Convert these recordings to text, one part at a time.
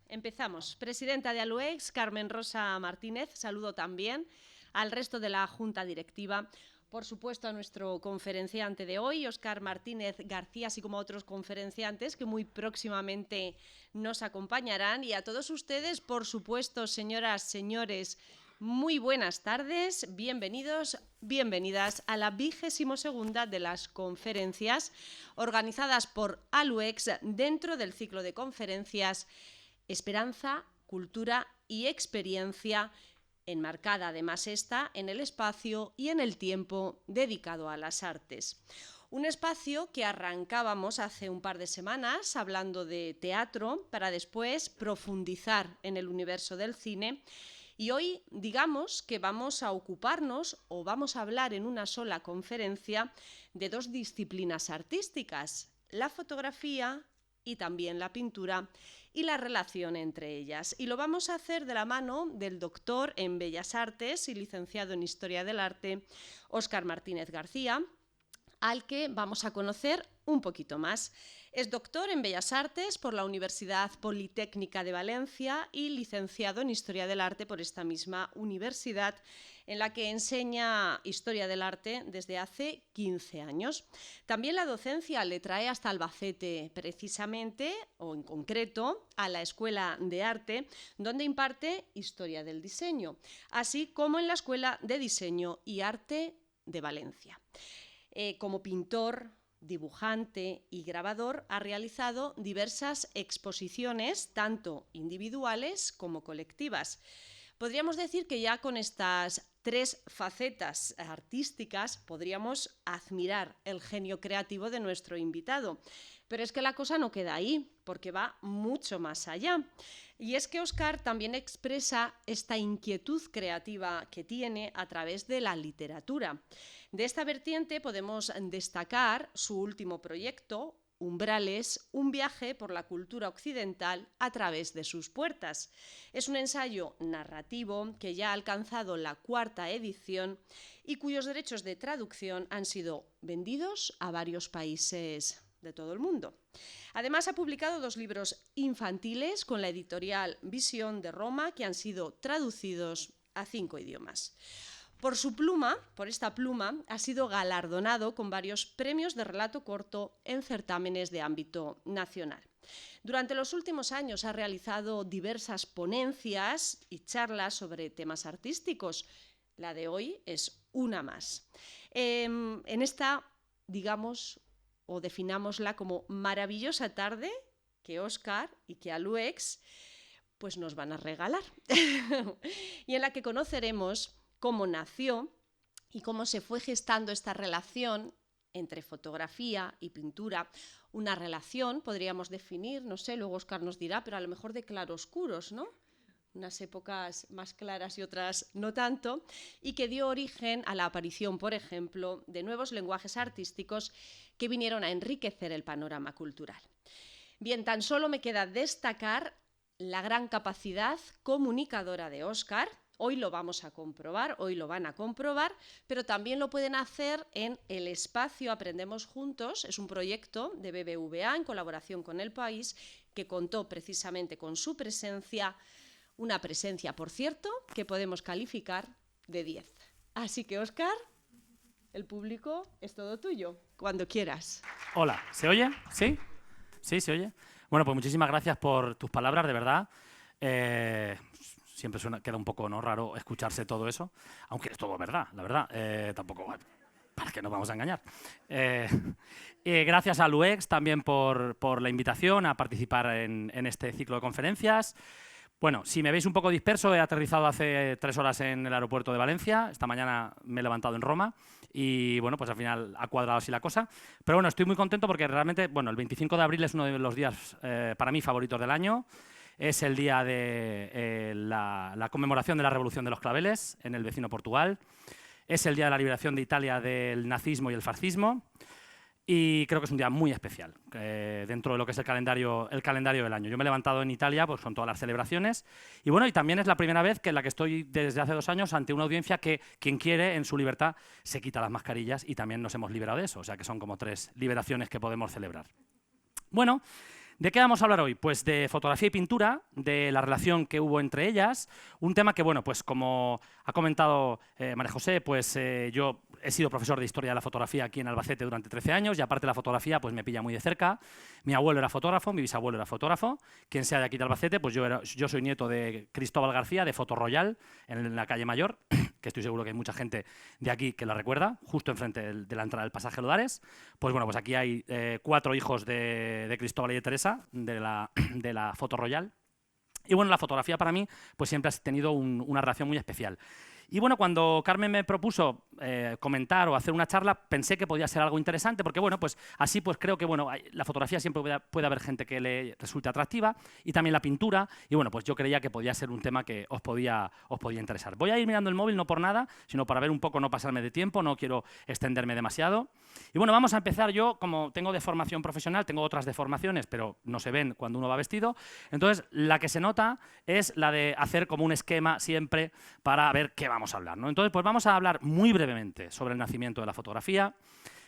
Empezamos. Presidenta de Aluex, Carmen Rosa Martínez, saludo también al resto de la Junta Directiva. Por supuesto, a nuestro conferenciante de hoy, Óscar Martínez García, así como a otros conferenciantes que muy próximamente nos acompañarán. Y a todos ustedes, por supuesto, señoras, señores, muy buenas tardes, bienvenidos, bienvenidas a la 22ª de las conferencias organizadas por Aluex dentro del ciclo de conferencias Esperanza, Cultura y Experiencia, enmarcada además esta en el espacio y en el tiempo dedicado a las artes. Un espacio que arrancábamos hace un par de semanas hablando de teatro para después profundizar en el universo del cine. Y hoy digamos que vamos a ocuparnos o vamos a hablar en una sola conferencia de dos disciplinas artísticas, la fotografía y también la pintura y la relación entre ellas. Y lo vamos a hacer de la mano del doctor en Bellas Artes y licenciado en Historia del Arte, Óscar Martínez García, al que vamos a conocer un poquito más. Es doctor en Bellas Artes por la Universidad Politécnica de Valencia y licenciado en Historia del Arte por esta misma universidad, en la que enseña Historia del Arte desde hace 15 años. También la docencia le trae hasta Albacete, precisamente, o en concreto, a la Escuela de Arte, donde imparte Historia del Diseño, así como en la Escuela de Diseño y Arte de Valencia. Como pintor, dibujante y grabador, ha realizado diversas exposiciones, tanto individuales como colectivas. Podríamos decir que ya con estas tres facetas artísticas podríamos admirar el genio creativo de nuestro invitado. Pero es que la cosa no queda ahí, porque va mucho más allá. Y es que Óscar también expresa esta inquietud creativa que tiene a través de la literatura. De esta vertiente podemos destacar su último proyecto, Umbrales, un viaje por la cultura occidental a través de sus puertas. Es un ensayo narrativo que ya ha alcanzado la 4ª edición y cuyos derechos de traducción han sido vendidos a varios países de todo el mundo. Además, ha publicado 2 libros infantiles con la editorial Visión de Roma que han sido traducidos a 5 idiomas. Por esta pluma, ha sido galardonado con varios premios de relato corto en certámenes de ámbito nacional. Durante los últimos años ha realizado diversas ponencias y charlas sobre temas artísticos. La de hoy es una más. En esta, digamos, o definámosla como maravillosa tarde que Óscar y que Aluex pues nos van a regalar y en la que conoceremos cómo nació y cómo se fue gestando esta relación entre fotografía y pintura, una relación, podríamos definir, no sé, luego Óscar nos dirá, pero a lo mejor de claroscuros, ¿no? Unas épocas más claras y otras no tanto, y que dio origen a la aparición, por ejemplo, de nuevos lenguajes artísticos que vinieron a enriquecer el panorama cultural. Bien, tan solo me queda destacar la gran capacidad comunicadora de Óscar. Hoy lo vamos a comprobar, hoy lo van a comprobar, pero también lo pueden hacer en el espacio Aprendemos Juntos. Es un proyecto de BBVA en colaboración con El País que contó precisamente con su presencia, una presencia, por cierto, que podemos calificar de 10. Así que, Óscar, el público es todo tuyo, cuando quieras. Hola, ¿se oye? ¿Sí? ¿Sí, se oye? Bueno, pues muchísimas gracias por tus palabras, de verdad. Siempre queda un poco, ¿no?, raro escucharse todo eso, aunque es todo verdad, la verdad. Tampoco, bueno, para que nos vamos a engañar. Gracias a Aluex también por la invitación a participar en este ciclo de conferencias. Bueno, si me veis un poco disperso, he aterrizado hace 3 horas en el aeropuerto de Valencia. Esta mañana me he levantado en Roma y, bueno, pues al final ha cuadrado así la cosa. Pero bueno, estoy muy contento porque realmente, bueno, el 25 de abril es uno de los días para mí favoritos del año. Es el día de la conmemoración de la Revolución de los Claveles en el vecino Portugal. Es el día de la liberación de Italia del nazismo y el fascismo. Y creo que es un día muy especial dentro de lo que es el calendario del año. Yo me he levantado en Italia pues, con todas las celebraciones. Y bueno, y también es la primera vez en la que estoy desde hace 2 años ante una audiencia que quien quiere, en su libertad, se quita las mascarillas y también nos hemos liberado de eso. O sea que son como 3 liberaciones que podemos celebrar. Bueno, ¿De qué vamos a hablar hoy? Pues de fotografía y pintura, de la relación que hubo entre ellas, un tema que, bueno, pues como ha comentado María José, pues yo he sido profesor de Historia de la Fotografía aquí en Albacete durante 13 años y aparte la fotografía pues me pilla muy de cerca. Mi abuelo era fotógrafo, mi bisabuelo era fotógrafo. Quien sea de aquí de Albacete, pues yo soy nieto de Cristóbal García, de Foto Royal, en la calle Mayor, que estoy seguro que hay mucha gente de aquí que la recuerda, justo enfrente de la entrada del pasaje Lodares. Pues bueno, pues aquí hay 4 hijos de Cristóbal y de Teresa, de la Foto Royal. Y bueno, la fotografía para mí pues siempre ha tenido una relación muy especial. Y bueno, cuando Carmen me propuso comentar o hacer una charla, pensé que podía ser algo interesante, porque bueno, pues así pues creo que bueno, la fotografía siempre puede haber gente que le resulte atractiva, y también la pintura, y bueno, pues yo creía que podía ser un tema que os podía interesar. Voy a ir mirando el móvil, no por nada, sino para ver un poco, no pasarme de tiempo, no quiero extenderme demasiado. Y bueno, vamos a empezar. Yo, como tengo de formación profesional, tengo otras deformaciones, pero no se ven cuando uno va vestido, entonces la que se nota es la de hacer como un esquema siempre para ver qué vamos a hablar, ¿no? Entonces, pues vamos a hablar muy brevemente sobre el nacimiento de la fotografía.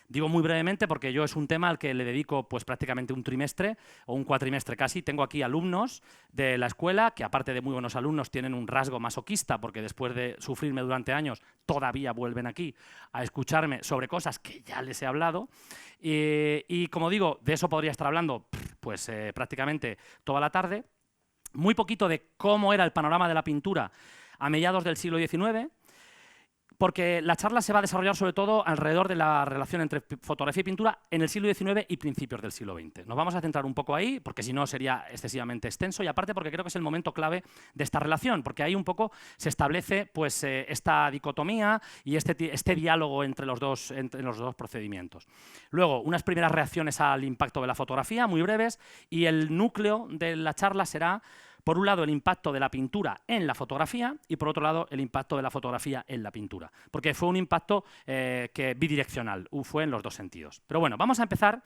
Digo muy brevemente porque yo es un tema al que le dedico pues prácticamente un trimestre o un cuatrimestre casi. Tengo aquí alumnos de la escuela que, aparte de muy buenos alumnos, tienen un rasgo masoquista porque después de sufrirme durante años todavía vuelven aquí a escucharme sobre cosas que ya les he hablado. Y como digo, de eso podría estar hablando pues prácticamente toda la tarde. Muy poquito de cómo era el panorama de la pintura a mediados del siglo XIX, porque la charla se va a desarrollar sobre todo alrededor de la relación entre fotografía y pintura en el siglo XIX y principios del siglo XX. Nos vamos a centrar un poco ahí, porque si no sería excesivamente extenso, y aparte porque creo que es el momento clave de esta relación, porque ahí un poco se establece pues, esta dicotomía y este diálogo entre los dos procedimientos. Luego, unas primeras reacciones al impacto de la fotografía, muy breves, y el núcleo de la charla será, por un lado, el impacto de la pintura en la fotografía y, por otro lado, el impacto de la fotografía en la pintura. Porque fue un impacto bidireccional, fue en los dos sentidos. Pero bueno, vamos a empezar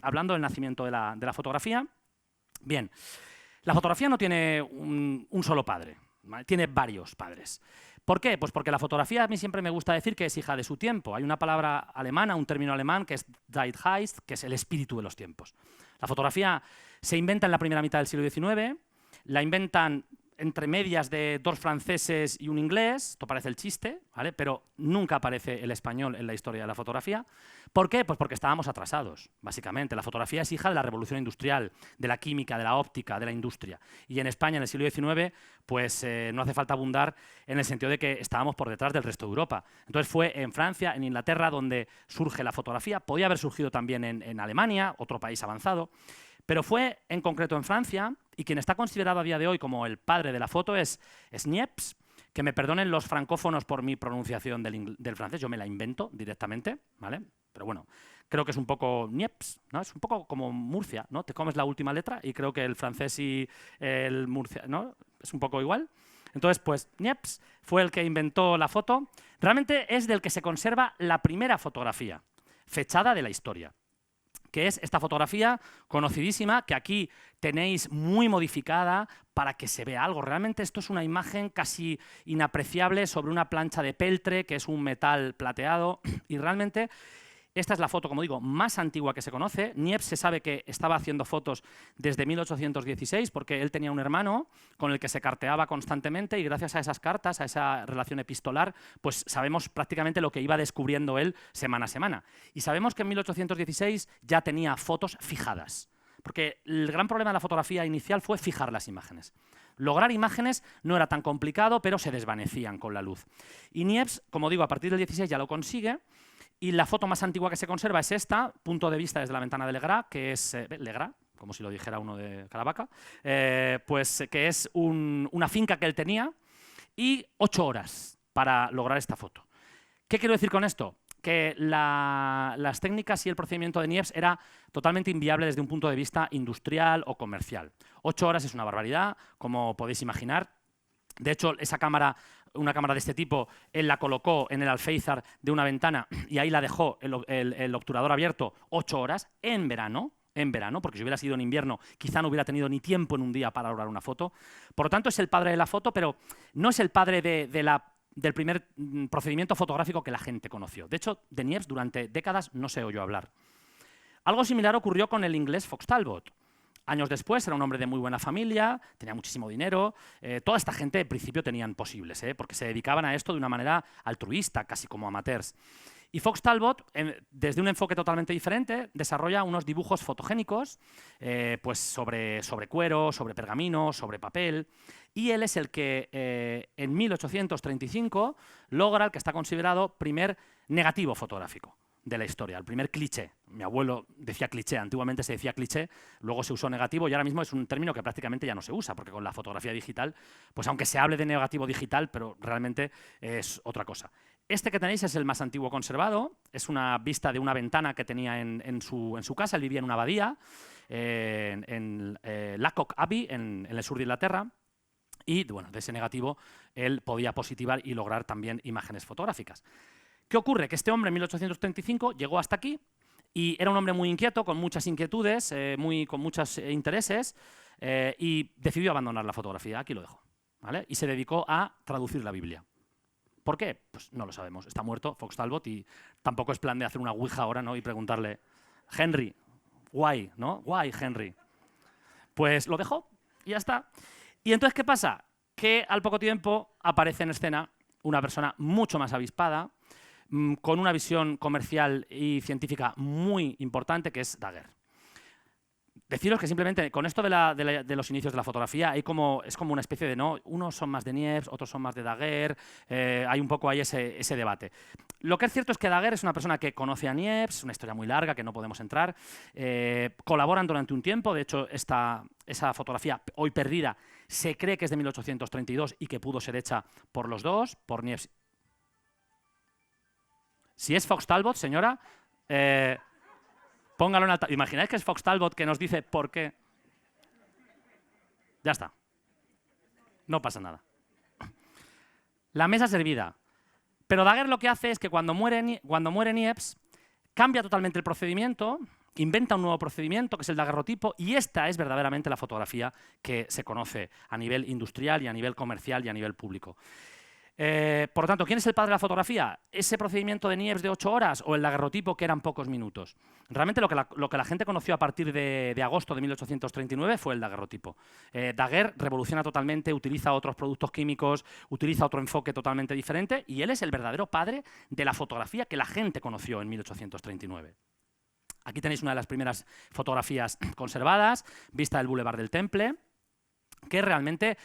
hablando del nacimiento de la fotografía. Bien, la fotografía no tiene un solo padre, ¿vale? Tiene varios padres. ¿Por qué? Pues porque la fotografía, a mí siempre me gusta decir que es hija de su tiempo. Hay una palabra alemana, un término alemán, que es Zeitgeist, que es el espíritu de los tiempos. La fotografía se inventa en la primera mitad del siglo XIX, la inventan entre medias de 2 franceses y un inglés, esto parece el chiste, ¿vale? Pero nunca aparece el español en la historia de la fotografía. ¿Por qué? Pues porque estábamos atrasados, básicamente. La fotografía es hija de la revolución industrial, de la química, de la óptica, de la industria. Y en España, en el siglo XIX, pues no hace falta abundar en el sentido de que estábamos por detrás del resto de Europa. Entonces fue en Francia, en Inglaterra, donde surge la fotografía. Podía haber surgido también en Alemania, otro país avanzado. Pero fue en concreto en Francia, y quien está considerado a día de hoy como el padre de la foto es Niepce, que me perdonen los francófonos por mi pronunciación del francés, yo me la invento directamente, ¿vale? Pero bueno, creo que es un poco Niepce, ¿no? Es un poco como Murcia, ¿no? Te comes la última letra y creo que el francés y el Murcia, ¿no? Es un poco igual. Entonces, pues Niepce fue el que inventó la foto. Realmente es del que se conserva la primera fotografía fechada de la historia, que es esta fotografía conocidísima, que aquí tenéis muy modificada para que se vea algo. Realmente esto es una imagen casi inapreciable sobre una plancha de peltre, que es un metal plateado, y realmente esta es la foto, como digo, más antigua que se conoce. Niepce se sabe que estaba haciendo fotos desde 1816 porque él tenía un hermano con el que se carteaba constantemente, y gracias a esas cartas, a esa relación epistolar, pues sabemos prácticamente lo que iba descubriendo él semana a semana. Y sabemos que en 1816 ya tenía fotos fijadas, porque el gran problema de la fotografía inicial fue fijar las imágenes. Lograr imágenes no era tan complicado, pero se desvanecían con la luz. Y Niepce, como digo, a partir del 16 ya lo consigue. Y la foto más antigua que se conserva es esta, punto de vista desde la ventana de Legras, que es Legras, como si lo dijera uno de Caravaca, pues que es una finca que él tenía, y 8 horas para lograr esta foto. ¿Qué quiero decir con esto? Que las técnicas y el procedimiento de Niepce era totalmente inviable desde un punto de vista industrial o comercial. 8 horas es una barbaridad, como podéis imaginar. De hecho, una cámara de este tipo, él la colocó en el alféizar de una ventana y ahí la dejó el obturador abierto 8 horas en verano, porque si hubiera sido en invierno quizá no hubiera tenido ni tiempo en un día para lograr una foto. Por lo tanto, es el padre de la foto, pero no es el padre del primer procedimiento fotográfico que la gente conoció. De hecho, de Niepce durante décadas no se oyó hablar. Algo similar ocurrió con el inglés Fox Talbot. Años después era un hombre de muy buena familia, tenía muchísimo dinero. Toda esta gente, en principio, tenían posibles, porque se dedicaban a esto de una manera altruista, casi como amateurs. Y Fox Talbot, desde un enfoque totalmente diferente, desarrolla unos dibujos fotogénicos pues sobre cuero, sobre pergamino, sobre papel. Y él es el que en 1835 logra el que está considerado primer negativo fotográfico de la historia, el primer cliché. Mi abuelo decía cliché, antiguamente se decía cliché, luego se usó negativo y ahora mismo es un término que prácticamente ya no se usa, porque con la fotografía digital, pues aunque se hable de negativo digital, pero realmente es otra cosa. Este que tenéis es el más antiguo conservado, es una vista de una ventana que tenía en su casa. Él vivía en una abadía, en Lacock Abbey, en el sur de Inglaterra, y bueno, de ese negativo él podía positivar y lograr también imágenes fotográficas. ¿Qué ocurre? Que este hombre en 1835 llegó hasta aquí y era un hombre muy inquieto, con muchas inquietudes, con muchos intereses, y decidió abandonar la fotografía. Aquí lo dejo, ¿vale? Y se dedicó a traducir la Biblia. ¿Por qué? Pues no lo sabemos. Está muerto Fox Talbot y tampoco es plan de hacer una ouija ahora, ¿no? Y preguntarle, Henry, why, ¿no? Why, Henry. Pues lo dejó y ya está. Y entonces, ¿qué pasa? Que al poco tiempo aparece en escena una persona mucho más avispada, con una visión comercial y científica muy importante, que es Daguerre. Deciros que simplemente con esto de los inicios de la fotografía es como una especie de, ¿no? Unos son más de Niepce, otros son más de Daguerre, hay un poco ahí ese debate. Lo que es cierto es que Daguerre es una persona que conoce a Niepce, es una historia muy larga que no podemos entrar, colaboran durante un tiempo. De hecho esa fotografía hoy perdida se cree que es de 1832 y que pudo ser hecha por los dos, por Niepce. Si es Fox Talbot, señora, póngalo en alta. ¿Imagináis que es Fox Talbot que nos dice por qué? Ya está. No pasa nada. La mesa servida. Pero Daguerre lo que hace es que cuando muere Niepce, cambia totalmente el procedimiento, inventa un nuevo procedimiento, que es el daguerrotipo, y esta es verdaderamente la fotografía que se conoce a nivel industrial y a nivel comercial y a nivel público. Por lo tanto, ¿quién es el padre de la fotografía? ¿Ese procedimiento de Niepce de 8 horas o el daguerrotipo, que eran pocos minutos? Realmente lo que la gente conoció a partir de agosto de 1839 fue el daguerrotipo. Daguerre revoluciona totalmente, utiliza otros productos químicos, utiliza otro enfoque totalmente diferente, y él es el verdadero padre de la fotografía que la gente conoció en 1839. Aquí tenéis una de las primeras fotografías conservadas, vista del Boulevard del Temple, que realmente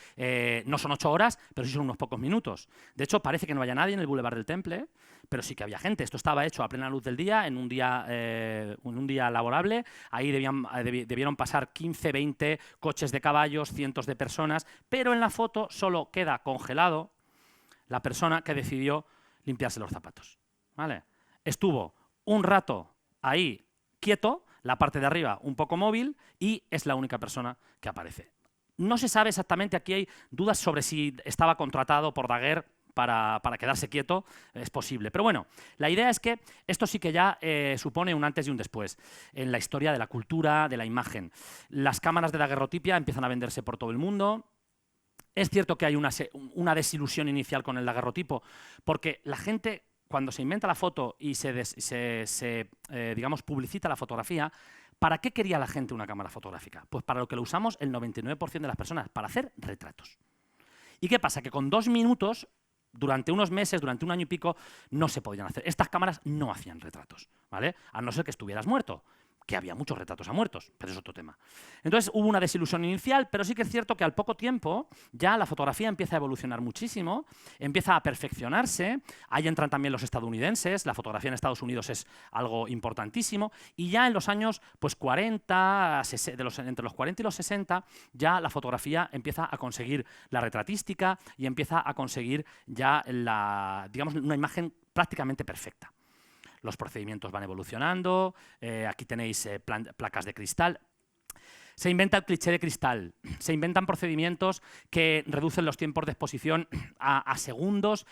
no son 8 horas, pero sí son unos pocos minutos. De hecho, parece que no haya nadie en el Boulevard del Temple, pero sí que había gente. Esto estaba hecho a plena luz del día, en un día laborable. Ahí debieron pasar 15, 20 coches de caballos, cientos de personas, pero en la foto solo queda congelado la persona que decidió limpiarse los zapatos, ¿vale? Estuvo un rato ahí quieto, la parte de arriba un poco móvil, y es la única persona que aparece. No se sabe exactamente, aquí hay dudas sobre si estaba contratado por Daguerre para quedarse quieto, es posible. Pero bueno, la idea es que esto sí que ya supone un antes y un después en la historia de la cultura, de la imagen. Las cámaras de daguerrotipia empiezan a venderse por todo el mundo. Es cierto que hay una desilusión inicial con el daguerrotipo, porque la gente, cuando se inventa la foto y digamos, publicita la fotografía, ¿para qué quería la gente una cámara fotográfica? Pues para lo que lo usamos el 99% de las personas, para hacer retratos. ¿Y qué pasa? Que con 2 minutos, durante unos meses, durante un año y pico, no se podían hacer. Estas cámaras no hacían retratos, ¿vale? A no ser que estuvieras muerto, que había muchos retratos a muertos, pero es otro tema. Entonces hubo una desilusión inicial, pero sí que es cierto que al poco tiempo ya la fotografía empieza a evolucionar muchísimo, empieza a perfeccionarse, ahí entran también los estadounidenses, la fotografía en Estados Unidos es algo importantísimo, y ya en los años pues, 40, entre los 40 y los 60, ya la fotografía empieza a conseguir la retratística y empieza a conseguir ya digamos, una imagen prácticamente perfecta. Los procedimientos van evolucionando, aquí tenéis placas de cristal. Se inventa el cliché de cristal, se inventan procedimientos que reducen los tiempos de exposición a segundos,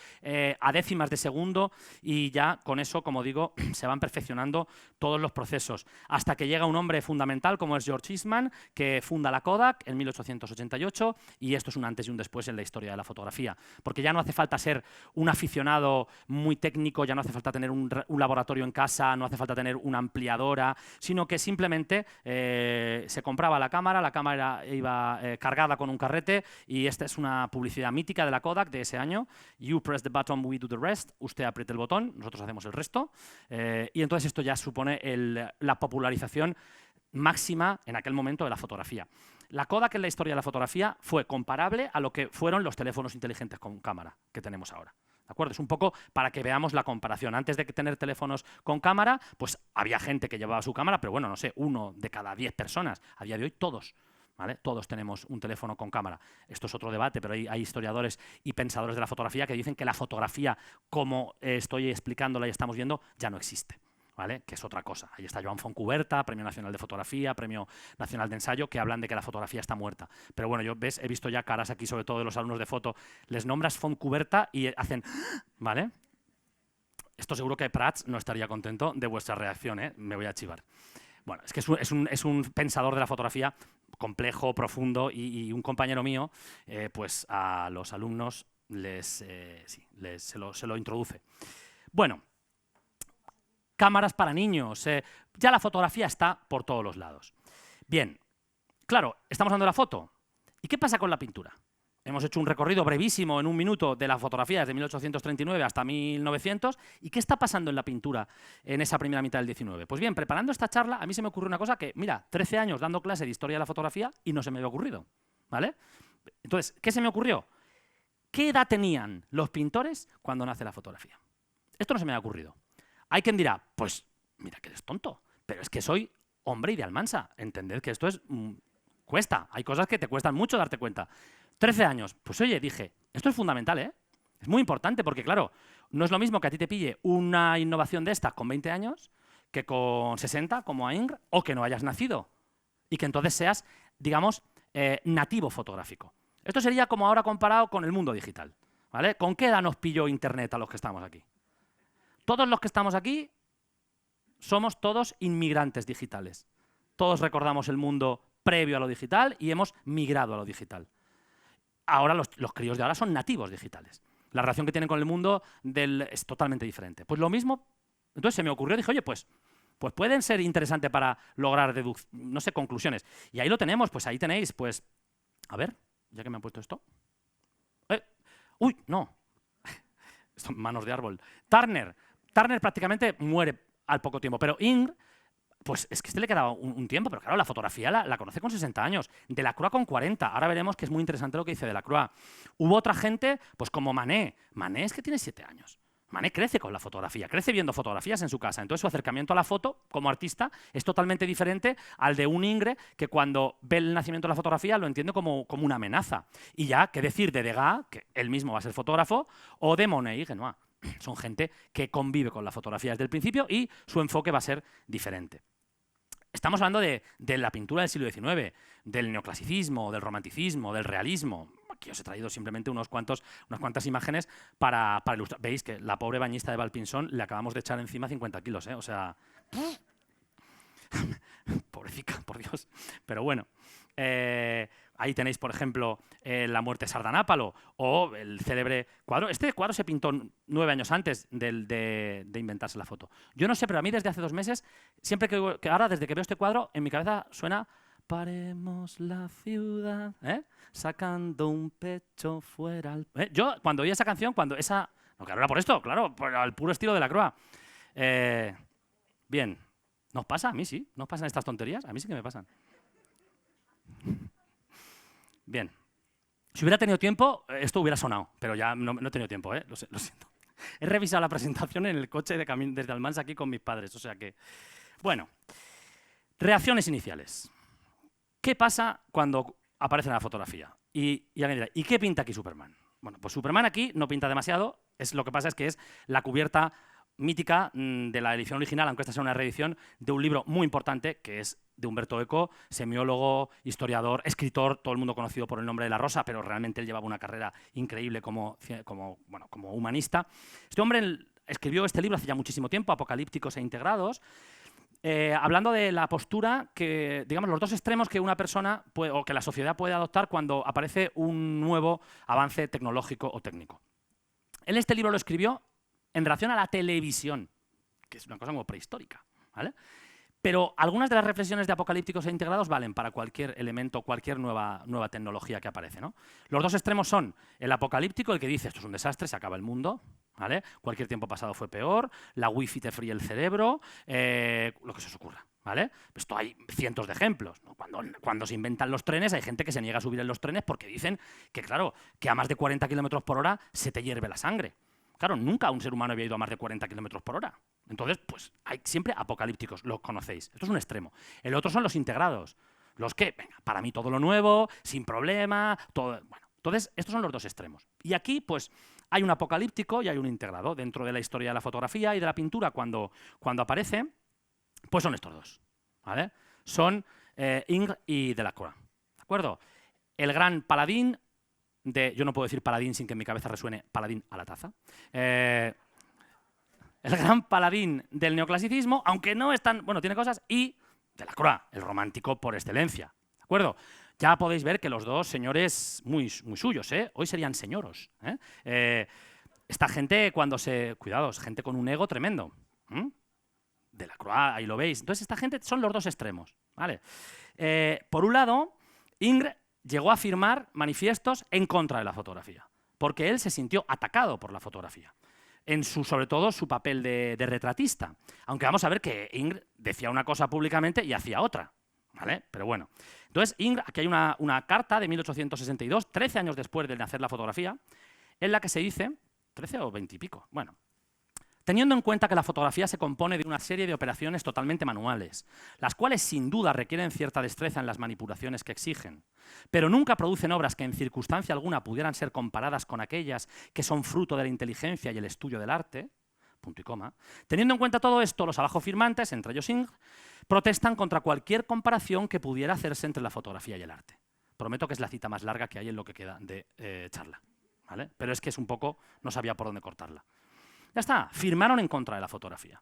a décimas de segundo, y ya con eso, como digo, se van perfeccionando todos los procesos. Hasta que llega un hombre fundamental como es George Eastman, que funda la Kodak en 1888, y esto es un antes y un después en la historia de la fotografía. Porque ya no hace falta ser un aficionado muy técnico, ya no hace falta tener un laboratorio en casa, no hace falta tener una ampliadora, sino que simplemente se compraba entraba la cámara iba cargada con un carrete, y esta es una publicidad mítica de la Kodak de ese año. You press the button, we do the rest. Usted apriete el botón, nosotros hacemos el resto. Y entonces esto ya supone la popularización máxima en aquel momento de la fotografía. La Kodak en la historia de la fotografía fue comparable a lo que fueron los teléfonos inteligentes con cámara que tenemos ahora. ¿De acuerdo? Es un poco para que veamos la comparación. Antes de tener teléfonos con cámara, pues había gente que llevaba su cámara, pero bueno, no sé, 1 de cada 10 personas. A día de hoy todos, ¿vale? Todos tenemos un teléfono con cámara. Esto es otro debate, pero hay historiadores y pensadores de la fotografía que dicen que la fotografía, como estoy explicándola y estamos viendo, ya no existe, ¿vale? Que es otra cosa. Ahí está Joan Fontcuberta, Premio Nacional de Fotografía, Premio Nacional de Ensayo, que hablan de que la fotografía está muerta. Pero bueno, he visto ya caras aquí, sobre todo de los alumnos de foto, les nombras Fontcuberta y hacen, ¿vale? Esto seguro que Prats no estaría contento de vuestra reacción, ¿eh? Me voy a chivar. Bueno, es que es un pensador de la fotografía complejo, profundo, y un compañero mío, pues a los alumnos se lo introduce. Bueno, cámaras para niños. Ya la fotografía está por todos los lados. Bien, claro, estamos hablando de la foto. ¿Y qué pasa con la pintura? Hemos hecho un recorrido brevísimo en un minuto de la fotografía desde 1839 hasta 1900. ¿Y qué está pasando en la pintura en esa primera mitad del 19? Pues bien, preparando esta charla, a mí se me ocurrió una cosa que, mira, 13 años dando clase de historia de la fotografía y no se me había ocurrido, ¿vale? Entonces, ¿qué se me ocurrió? ¿Qué edad tenían los pintores cuando nace la fotografía? Esto no se me había ocurrido. Hay quien dirá, pues mira que eres tonto, pero es que soy hombre y de Almansa. Entended que esto cuesta, hay cosas que te cuestan mucho darte cuenta. 13 años, pues oye, dije, esto es fundamental, ¿eh? Es muy importante porque, claro, no es lo mismo que a ti te pille una innovación de estas con 20 años que con 60, como a Ingr, o que no hayas nacido y que entonces seas, digamos, nativo fotográfico. Esto sería como ahora comparado con el mundo digital, ¿vale? ¿Con qué edad nos pilló Internet a los que estamos aquí? Todos los que estamos aquí somos todos inmigrantes digitales. Todos recordamos el mundo previo a lo digital y hemos migrado a lo digital. Ahora los críos de ahora son nativos digitales. La relación que tienen con el mundo es totalmente diferente. Pues lo mismo, entonces se me ocurrió, dije, oye, pues pueden ser interesantes para lograr, no sé, conclusiones. Y ahí lo tenemos, pues ahí tenéis, pues, a ver, ya que me han puesto esto. Uy, no. Manos de árbol. Turner prácticamente muere al poco tiempo, pero Ingres, pues es que le quedaba un tiempo, pero claro, la fotografía la conoce con 60 años, Delacroix con 40, ahora veremos que es muy interesante lo que dice Delacroix. Hubo otra gente, pues como Manet es que tiene 7 años. Manet crece con la fotografía, crece viendo fotografías en su casa, entonces su acercamiento a la foto como artista es totalmente diferente al de un Ingres que cuando ve el nacimiento de la fotografía lo entiende como una amenaza. Y ya, ¿qué decir de Degas, que él mismo va a ser fotógrafo, o de Monet y Renoir? Son gente que convive con la fotografía desde el principio y su enfoque va a ser diferente. Estamos hablando de la pintura del siglo XIX, del neoclasicismo, del romanticismo, del realismo. Aquí os he traído simplemente unas cuantas imágenes para ilustrar. Veis que la pobre bañista de Valpinson le acabamos de echar encima 50 kilos, ¿eh? O sea, pobrecita, por Dios. Pero bueno, ahí tenéis, por ejemplo, La muerte de Sardanápalo o el célebre cuadro. Este cuadro se pintó 9 años antes de inventarse la foto. Yo no sé, pero a mí desde hace 2 meses, siempre que ahora, desde que veo este cuadro, en mi cabeza suena "Paremos la ciudad", sacando un pecho fuera. Yo, cuando oí esa canción, no, claro, era por esto, claro, al puro estilo de Delacroix. Bien. ¿Nos pasa? A mí sí. ¿Nos pasan estas tonterías? A mí sí que me pasan. Bien. Si hubiera tenido tiempo, esto hubiera sonado, pero ya no he tenido tiempo, ¿eh? Lo siento. He revisado la presentación en el coche de camino desde Almansa aquí con mis padres, o sea que... Bueno, reacciones iniciales. ¿Qué pasa cuando aparece en la fotografía? Y alguien dirá, ¿y qué pinta aquí Superman? Bueno, pues Superman aquí no pinta demasiado, lo que pasa es que es la cubierta mítica de la edición original, aunque esta sea una reedición, de un libro muy importante que es de Umberto Eco, semiólogo, historiador, escritor, todo el mundo conocido por el nombre de La Rosa, pero realmente él llevaba una carrera increíble como humanista. Este hombre escribió este libro hace ya muchísimo tiempo, Apocalípticos e integrados, hablando de la postura que, digamos, los 2 extremos que una persona o que la sociedad puede adoptar cuando aparece un nuevo avance tecnológico o técnico. Él este libro lo escribió en relación a la televisión, que es una cosa como prehistórica, ¿vale? Pero algunas de las reflexiones de apocalípticos e integrados valen para cualquier elemento, cualquier nueva tecnología que aparece, ¿no? Los dos extremos son el apocalíptico, el que dice esto es un desastre, se acaba el mundo, ¿vale? Cualquier tiempo pasado fue peor, la wifi te fríe el cerebro, lo que se os ocurra, ¿vale? Esto hay cientos de ejemplos, ¿no? Cuando se inventan los trenes, hay gente que se niega a subir en los trenes porque dicen que, claro, que a más de 40 kilómetros por hora se te hierve la sangre. Claro, nunca un ser humano había ido a más de 40 kilómetros por hora. Entonces, pues hay siempre apocalípticos, los conocéis. Esto es un extremo. El otro son los integrados. Los que, venga, para mí todo lo nuevo, sin problema, todo. Bueno, entonces, estos son los dos extremos. Y aquí, pues, hay un apocalíptico y hay un integrado. Dentro de la historia de la fotografía y de la pintura, cuando aparece, pues son estos dos, ¿vale? Son Ingres y Delacroix, ¿de acuerdo? El gran paladín yo no puedo decir paladín sin que en mi cabeza resuene paladín a la taza. El gran paladín del neoclasicismo, aunque no es tan, bueno, tiene cosas, y Delacroix, el romántico por excelencia, ¿de acuerdo? Ya podéis ver que los dos señores muy suyos, ¿eh? Hoy serían señoros, ¿eh? Esta gente cuidados, gente con un ego tremendo. Delacroix, ahí lo veis. Entonces esta gente son los dos extremos, ¿vale? Por un lado, Ingres llegó a firmar manifiestos en contra de la fotografía, porque él se sintió atacado por la fotografía, sobre todo su papel de retratista, aunque vamos a ver que Ingres decía una cosa públicamente y hacía otra, ¿vale? Pero bueno, entonces Ingres, aquí hay una carta de 1862, 13 años después de nacer la fotografía, en la que se dice, 13 o 20 y pico, bueno, teniendo en cuenta que la fotografía se compone de una serie de operaciones totalmente manuales, las cuales sin duda requieren cierta destreza en las manipulaciones que exigen, pero nunca producen obras que en circunstancia alguna pudieran ser comparadas con aquellas que son fruto de la inteligencia y el estudio del arte, punto y coma. Teniendo en cuenta todo esto, los abajo firmantes, entre ellos Ingres, protestan contra cualquier comparación que pudiera hacerse entre la fotografía y el arte. Prometo que es la cita más larga que hay en lo que queda de charla, ¿vale? Pero es que es un poco, no sabía por dónde cortarla. Ya está, firmaron en contra de la fotografía.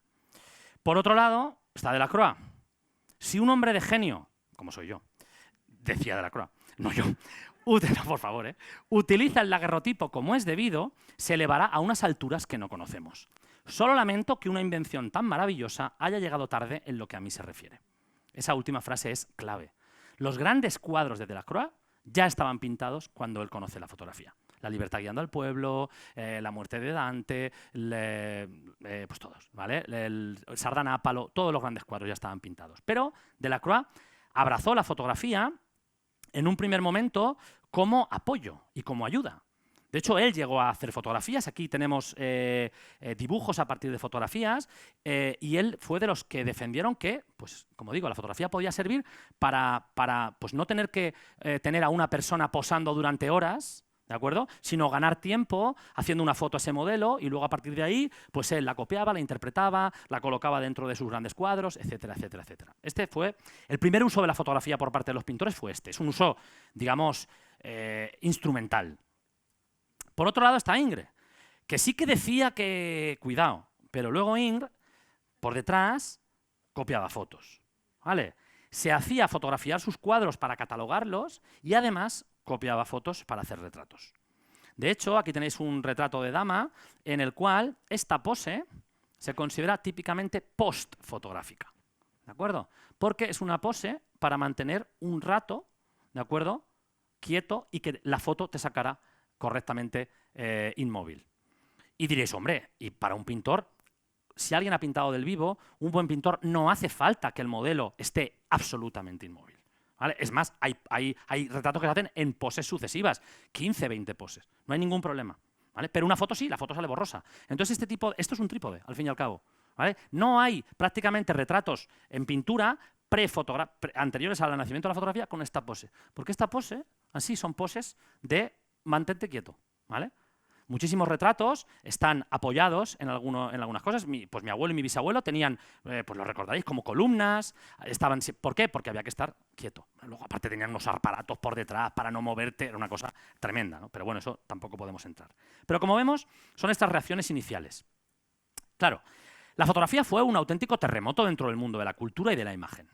Por otro lado, está Delacroix. Si un hombre de genio, como soy yo, decía Delacroix, no yo, no, por favor, utiliza el daguerrotipo como es debido, se elevará a unas alturas que no conocemos. Solo lamento que una invención tan maravillosa haya llegado tarde en lo que a mí se refiere. Esa última frase es clave. Los grandes cuadros de Delacroix ya estaban pintados cuando él conoce la fotografía. La libertad guiando al pueblo, la muerte de Dante, pues todos, ¿vale? El Sardanápalo, todos los grandes cuadros ya estaban pintados. Pero Delacroix abrazó la fotografía en un primer momento como apoyo y como ayuda. De hecho, él llegó a hacer fotografías. Aquí tenemos dibujos a partir de fotografías y él fue de los que defendieron que, pues, como digo, la fotografía podía servir para pues, no tener que tener a una persona posando durante horas, ¿de acuerdo? Sino ganar tiempo haciendo una foto a ese modelo y luego a partir de ahí, pues él la copiaba, la interpretaba, la colocaba dentro de sus grandes cuadros, etcétera, etcétera, etcétera. Este fue el primer uso de la fotografía por parte de los pintores, fue este. Es un uso, digamos, instrumental. Por otro lado está Ingres, que sí que decía que, cuidado, pero luego Ingres, por detrás, copiaba fotos, ¿vale? Se hacía fotografiar sus cuadros para catalogarlos y además copiaba fotos para hacer retratos. De hecho, aquí tenéis un retrato de dama en el cual esta pose se considera típicamente post-fotográfica, ¿de acuerdo? Porque es una pose para mantener un rato, ¿de acuerdo?, quieto y que la foto te sacará correctamente inmóvil. Y diréis, hombre, y para un pintor, si alguien ha pintado del vivo, un buen pintor no hace falta que el modelo esté absolutamente inmóvil, ¿vale? Es más, hay retratos que se hacen en poses sucesivas, 15, 20 poses, no hay ningún problema, ¿vale? Pero una foto sí, la foto sale borrosa. Entonces esto es un trípode, al fin y al cabo, ¿vale? No hay prácticamente retratos en pintura anteriores al nacimiento de la fotografía con esta pose, porque esta pose, así, son poses de mantente quieto, ¿vale? Muchísimos retratos están apoyados en algunas cosas. Pues mi abuelo y mi bisabuelo tenían, pues lo recordaréis, como columnas. ¿Por qué? Porque había que estar quieto. Luego, aparte, tenían unos aparatos por detrás para no moverte. Era una cosa tremenda, ¿no? Pero bueno, eso tampoco podemos entrar. Pero como vemos, son estas reacciones iniciales. Claro, la fotografía fue un auténtico terremoto dentro del mundo de la cultura y de la imagen.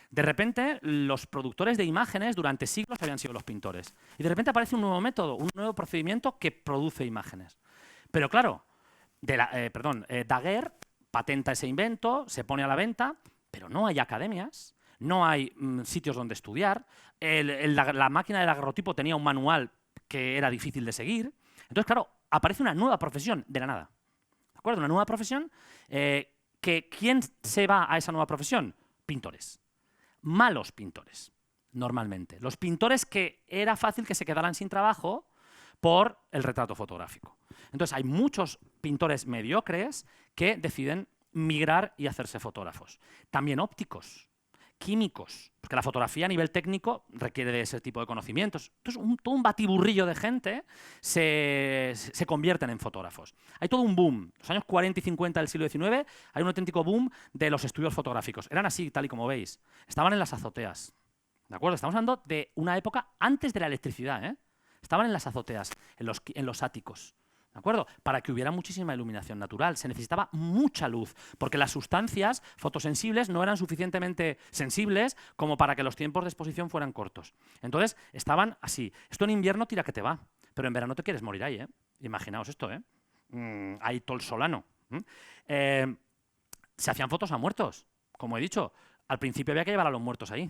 De repente, los productores de imágenes durante siglos habían sido los pintores. Y de repente aparece un nuevo método, un nuevo procedimiento que produce imágenes. Pero claro, Daguerre patenta ese invento, se pone a la venta, pero no hay academias, no hay sitios donde estudiar, la máquina del daguerrotipo tenía un manual que era difícil de seguir. Entonces, claro, aparece una nueva profesión de la nada. ¿De acuerdo? Una nueva profesión que ¿quién se va a esa nueva profesión? Pintores. Malos pintores, normalmente. Los pintores que era fácil que se quedaran sin trabajo por el retrato fotográfico. Entonces, hay muchos pintores mediocres que deciden migrar y hacerse fotógrafos. También ópticos, químicos, porque la fotografía a nivel técnico requiere de ese tipo de conocimientos. Entonces, todo un batiburrillo de gente se convierten en fotógrafos. Hay todo un boom. Los años 40 y 50 del siglo XIX hay un auténtico boom de los estudios fotográficos. Eran así, tal y como veis. Estaban en las azoteas. ¿De acuerdo? Estamos hablando de una época antes de la electricidad, ¿eh? Estaban en las azoteas, en los áticos. ¿De acuerdo? Para que hubiera muchísima iluminación natural. Se necesitaba mucha luz, porque las sustancias fotosensibles no eran suficientemente sensibles como para que los tiempos de exposición fueran cortos. Entonces, estaban así. Esto en invierno tira que te va, pero en verano te quieres morir ahí, ¿eh? Imaginaos esto, ¿eh? Ahí todo el solano. Se hacían fotos a muertos, como he dicho. Al principio había que llevar a los muertos ahí,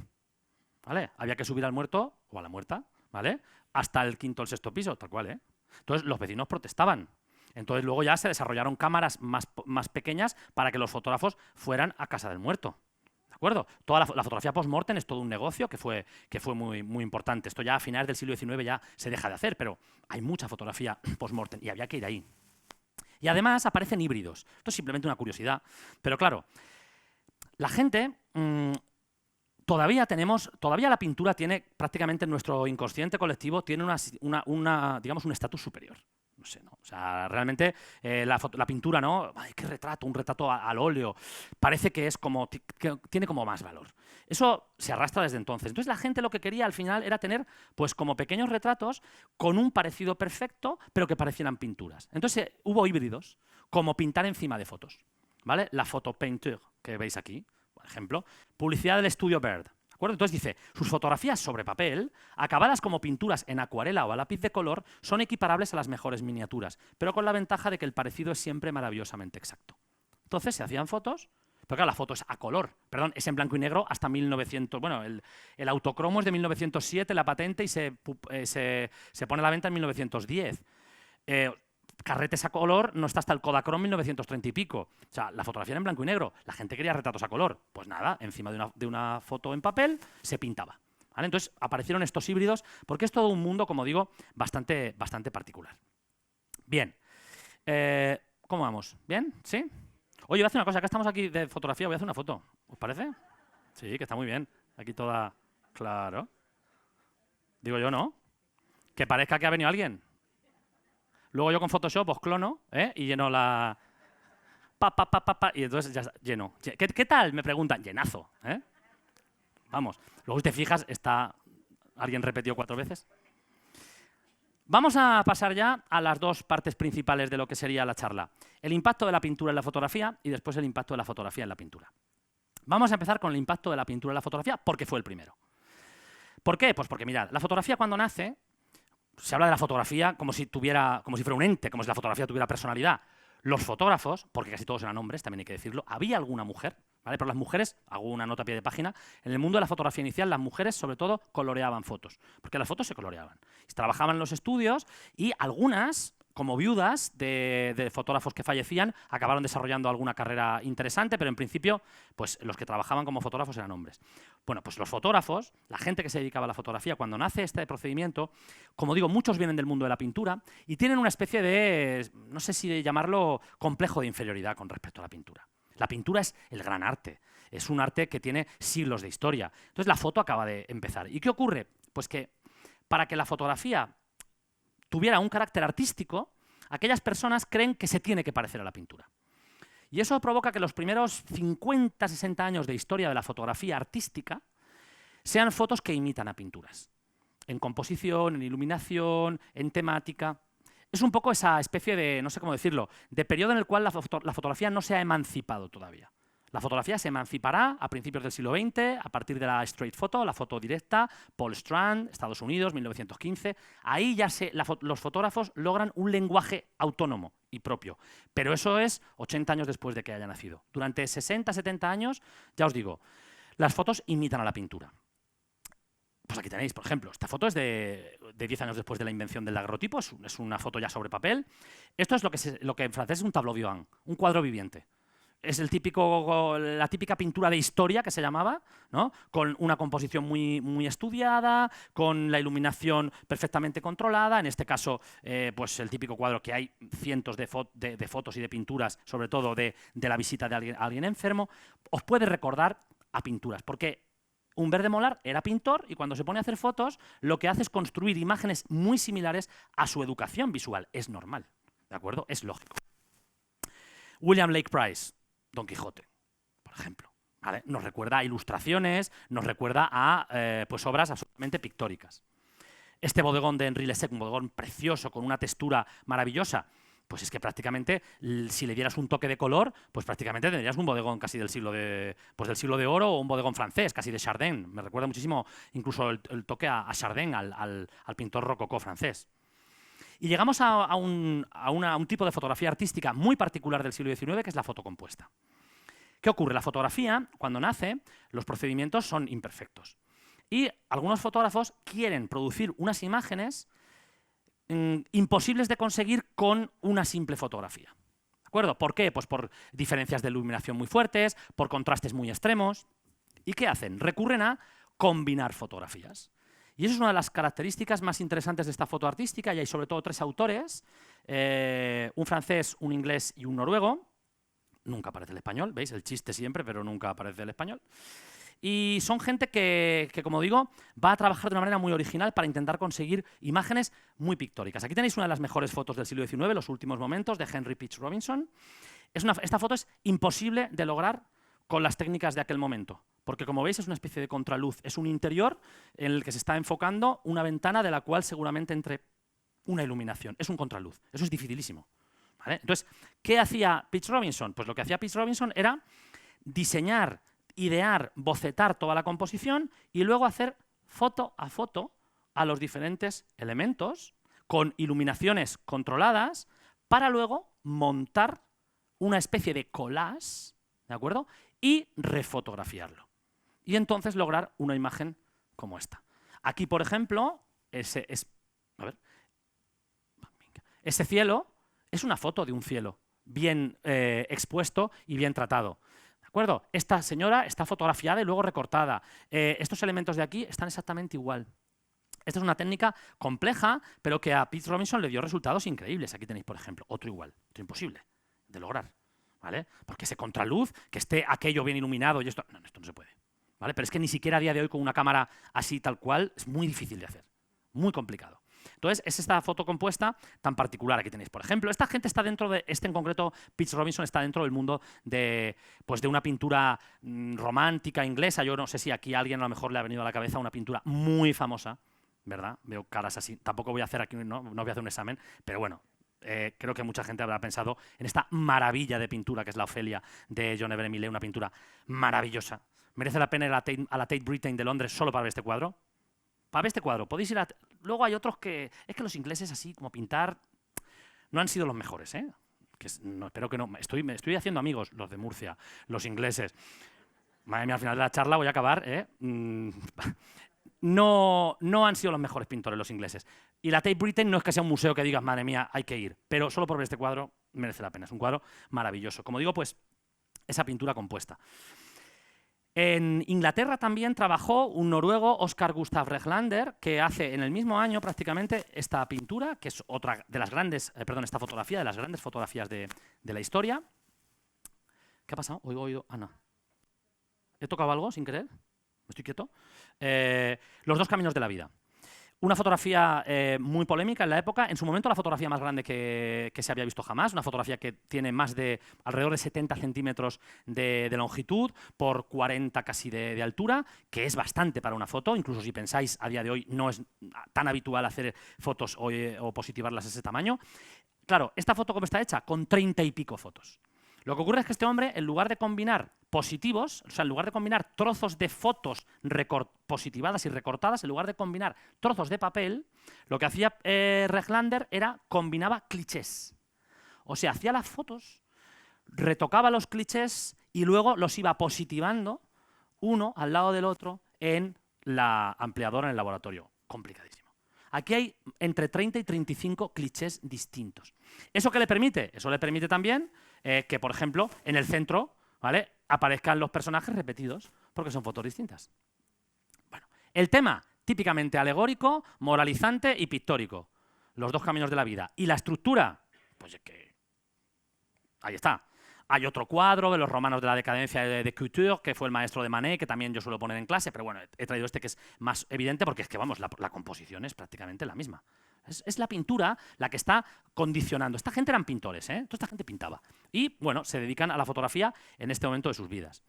¿vale? Había que subir al muerto o a la muerta, ¿vale? Hasta el quinto o el sexto piso, tal cual, ¿eh? Entonces los vecinos protestaban. Entonces luego ya se desarrollaron cámaras más pequeñas para que los fotógrafos fueran a casa del muerto. ¿De acuerdo? Toda la fotografía post-mortem es todo un negocio que fue muy, muy importante. Esto ya a finales del siglo XIX ya se deja de hacer, pero hay mucha fotografía post-mortem y había que ir ahí. Y además aparecen híbridos. Esto es simplemente una curiosidad. Pero claro, la gente... Todavía la pintura tiene, prácticamente en nuestro inconsciente colectivo, tiene digamos, un estatus superior. No sé, ¿no? O sea, realmente la pintura, ¿no? Ay, qué retrato, un retrato al óleo. Parece que es como, que tiene como más valor. Eso se arrastra desde entonces. Entonces la gente lo que quería al final era tener, pues, como pequeños retratos con un parecido perfecto, pero que parecieran pinturas. Entonces hubo híbridos, como pintar encima de fotos, ¿vale? La photopeinture que veis aquí. Por ejemplo, publicidad del estudio Bird. ¿De acuerdo? Entonces dice, sus fotografías sobre papel, acabadas como pinturas en acuarela o a lápiz de color, son equiparables a las mejores miniaturas, pero con la ventaja de que el parecido es siempre maravillosamente exacto. Entonces se hacían fotos, pero claro, la foto es a color, perdón, es en blanco y negro hasta 1900, bueno, el autocromo es de 1907, la patente, y se pone a la venta en 1910. Carretes a color no está hasta el Kodachrome 1930 y pico. O sea, la fotografía era en blanco y negro. La gente quería retratos a color. Pues nada, encima de una foto en papel se pintaba. ¿Vale? Entonces aparecieron estos híbridos porque es todo un mundo, como digo, bastante particular. Bien. ¿Cómo vamos? ¿Bien? ¿Sí? Oye, voy a hacer una cosa. Acá estamos aquí de fotografía. Voy a hacer una foto. ¿Os parece? Sí, que está muy bien. Aquí toda... Claro. Digo yo, ¿no? Que parezca que ha venido alguien. Luego yo con Photoshop os clono, y lleno la... y entonces ya lleno. ¿Qué tal? Me preguntan. Llenazo, ¿eh? Vamos. Luego si te fijas, alguien repetió 4 veces. Vamos a pasar ya a las dos partes principales de lo que sería la charla. El impacto de la pintura en la fotografía y después el impacto de la fotografía en la pintura. Vamos a empezar con el impacto de la pintura en la fotografía porque fue el primero. ¿Por qué? Pues porque, mirad, la fotografía cuando nace... Se habla de la fotografía como si fuera un ente, como si la fotografía tuviera personalidad. Los fotógrafos, porque casi todos eran hombres, también hay que decirlo, había alguna mujer, ¿vale? Pero las mujeres, hago una nota a pie de página, en el mundo de la fotografía inicial las mujeres sobre todo coloreaban fotos, porque las fotos se coloreaban. Trabajaban en los estudios y algunas, como viudas de fotógrafos que fallecían, acabaron desarrollando alguna carrera interesante, pero en principio pues los que trabajaban como fotógrafos eran hombres. Bueno, pues los fotógrafos, la gente que se dedicaba a la fotografía, cuando nace este procedimiento, como digo, muchos vienen del mundo de la pintura y tienen una especie de, no sé si llamarlo, complejo de inferioridad con respecto a la pintura. La pintura es el gran arte, es un arte que tiene siglos de historia. Entonces la foto acaba de empezar. ¿Y qué ocurre? Pues que para que la fotografía tuviera un carácter artístico, aquellas personas creen que se tiene que parecer a la pintura. Y eso provoca que los primeros 50, 60 años de historia de la fotografía artística sean fotos que imitan a pinturas. En composición, en iluminación, en temática. Es un poco esa especie de, no sé cómo decirlo, de periodo en el cual la fotografía no se ha emancipado todavía. La fotografía se emancipará a principios del siglo XX a partir de la straight photo, la foto directa, Paul Strand, Estados Unidos, 1915. Ahí ya los fotógrafos logran un lenguaje autónomo y propio. Pero eso es 80 años después de que haya nacido. Durante 60, 70 años, ya os digo, las fotos imitan a la pintura. Pues aquí tenéis, por ejemplo, esta foto es de 10 años después de la invención del daguerrotipo, es una foto ya sobre papel. Esto es lo que en francés es un tableau vivant, un cuadro viviente. Es la típica pintura de historia que se llamaba, ¿no? Con una composición muy estudiada, con la iluminación perfectamente controlada. En este caso, pues el típico cuadro que hay cientos de fotos y de pinturas, sobre todo de la visita de alguien enfermo. Os puede recordar a pinturas, porque Humbert de Molar era pintor y cuando se pone a hacer fotos lo que hace es construir imágenes muy similares a su educación visual. Es normal, ¿de acuerdo? Es lógico. William Lake Price, Don Quijote, por ejemplo, ¿vale? Nos recuerda a ilustraciones, nos recuerda a pues obras absolutamente pictóricas. Este bodegón de Henri Lessec, un bodegón precioso, con una textura maravillosa, pues es que prácticamente, si le dieras un toque de color, pues prácticamente tendrías un bodegón casi del siglo de oro o un bodegón francés, casi de Chardin. Me recuerda muchísimo incluso el toque a Chardin, al pintor rococó francés. Y llegamos a un tipo de fotografía artística muy particular del siglo XIX, que es la foto compuesta. ¿Qué ocurre? La fotografía, cuando nace, los procedimientos son imperfectos. Y algunos fotógrafos quieren producir unas imágenes imposibles de conseguir con una simple fotografía. ¿De acuerdo? ¿Por qué? Pues por diferencias de iluminación muy fuertes, por contrastes muy extremos. ¿Y qué hacen? Recurren a combinar fotografías. Y eso es una de las características más interesantes de esta foto artística, y hay sobre todo 3 autores, un francés, un inglés y un noruego. Nunca aparece el español, ¿veis? El chiste siempre, pero nunca aparece el español. Y son gente que, como digo, va a trabajar de una manera muy original para intentar conseguir imágenes muy pictóricas. Aquí tenéis una de las mejores fotos del siglo XIX, los últimos momentos, de Henry Pitch Robinson. Esta foto es imposible de lograr con las técnicas de aquel momento, porque como veis es una especie de contraluz, es un interior en el que se está enfocando una ventana de la cual seguramente entre una iluminación, es un contraluz, eso es dificilísimo, ¿vale? Entonces, ¿qué hacía Pitch Robinson? Pues lo que hacía Pitch Robinson era diseñar, idear, bocetar toda la composición y luego hacer foto a foto a los diferentes elementos con iluminaciones controladas para luego montar una especie de collage, ¿de acuerdo? Y refotografiarlo. Y entonces lograr una imagen como esta. Aquí, por ejemplo, ese cielo es una foto de un cielo bien expuesto y bien tratado. ¿De acuerdo? Esta señora está fotografiada y luego recortada. Estos elementos de aquí están exactamente igual. Esta es una técnica compleja, pero que a Pitch Robinson le dio resultados increíbles. Aquí tenéis, por ejemplo, otro igual, otro imposible de lograr, ¿vale? Porque ese contraluz, que esté aquello bien iluminado y esto no se puede, ¿vale? Pero es que ni siquiera a día de hoy con una cámara así tal cual es muy difícil de hacer, muy complicado. Entonces, es esta foto compuesta tan particular. Aquí tenéis, por ejemplo, esta gente está dentro de, en concreto, Pitch Robinson está dentro del mundo de una pintura romántica inglesa. Yo no sé si aquí a alguien a lo mejor le ha venido a la cabeza una pintura muy famosa, ¿verdad? Veo caras así. Tampoco voy a hacer aquí, no voy a hacer un examen, pero bueno, creo que mucha gente habrá pensado en esta maravilla de pintura que es la Ofelia de John Evelyn Millais, una pintura maravillosa. ¿Merece la pena ir a la Tate Britain de Londres solo para ver este cuadro? Para ver este cuadro, podéis ir a... Luego hay otros que... Es que los ingleses así como pintar no han sido los mejores, ¿eh? Espero que no... Me estoy haciendo amigos, los de Murcia, los ingleses. Madre mía, al final de la charla voy a acabar, ¿eh? No han sido los mejores pintores los ingleses. Y la Tate Britain no es que sea un museo que digas, madre mía, hay que ir. Pero solo por ver este cuadro merece la pena. Es un cuadro maravilloso. Como digo, pues esa pintura compuesta. En Inglaterra también trabajó un noruego, Oscar Gustav Reglander, que hace en el mismo año prácticamente esta pintura, que es otra de las grandes, esta fotografía, de las grandes fotografías de la historia. ¿Qué ha pasado? Oído. Ah, no. ¿He tocado algo sin querer? ¿Me estoy quieto? Los dos caminos de la vida. Una fotografía muy polémica en la época, en su momento la fotografía más grande que se había visto jamás, una fotografía que tiene alrededor de 70 centímetros de longitud por 40 casi de altura, que es bastante para una foto, incluso si pensáis a día de hoy no es tan habitual hacer fotos o positivarlas a ese tamaño. Claro, esta foto ¿cómo está hecha? Con 30 y pico fotos. Lo que ocurre es que este hombre, en lugar de combinar positivos, o sea, en lugar de combinar trozos de fotos positivadas y recortadas, en lugar de combinar trozos de papel, lo que hacía Reglander era combinaba clichés. O sea, hacía las fotos, retocaba los clichés y luego los iba positivando uno al lado del otro en la ampliadora en el laboratorio. Complicadísimo. Aquí hay entre 30 y 35 clichés distintos. ¿Eso qué le permite? Eso le permite también que, por ejemplo, en el centro, ¿vale?, aparezcan los personajes repetidos, porque son fotos distintas. Bueno, el tema, típicamente alegórico, moralizante y pictórico. Los dos caminos de la vida. Y la estructura, pues es que ahí está. Hay otro cuadro de los romanos de la decadencia de Couture, que fue el maestro de Manet, que también yo suelo poner en clase, pero bueno, he traído este que es más evidente porque es que, vamos, la composición es prácticamente la misma. Es la pintura la que está condicionando. Esta gente eran pintores, ¿eh? Toda esta gente pintaba. Y, bueno, se dedican a la fotografía en este momento de sus vidas.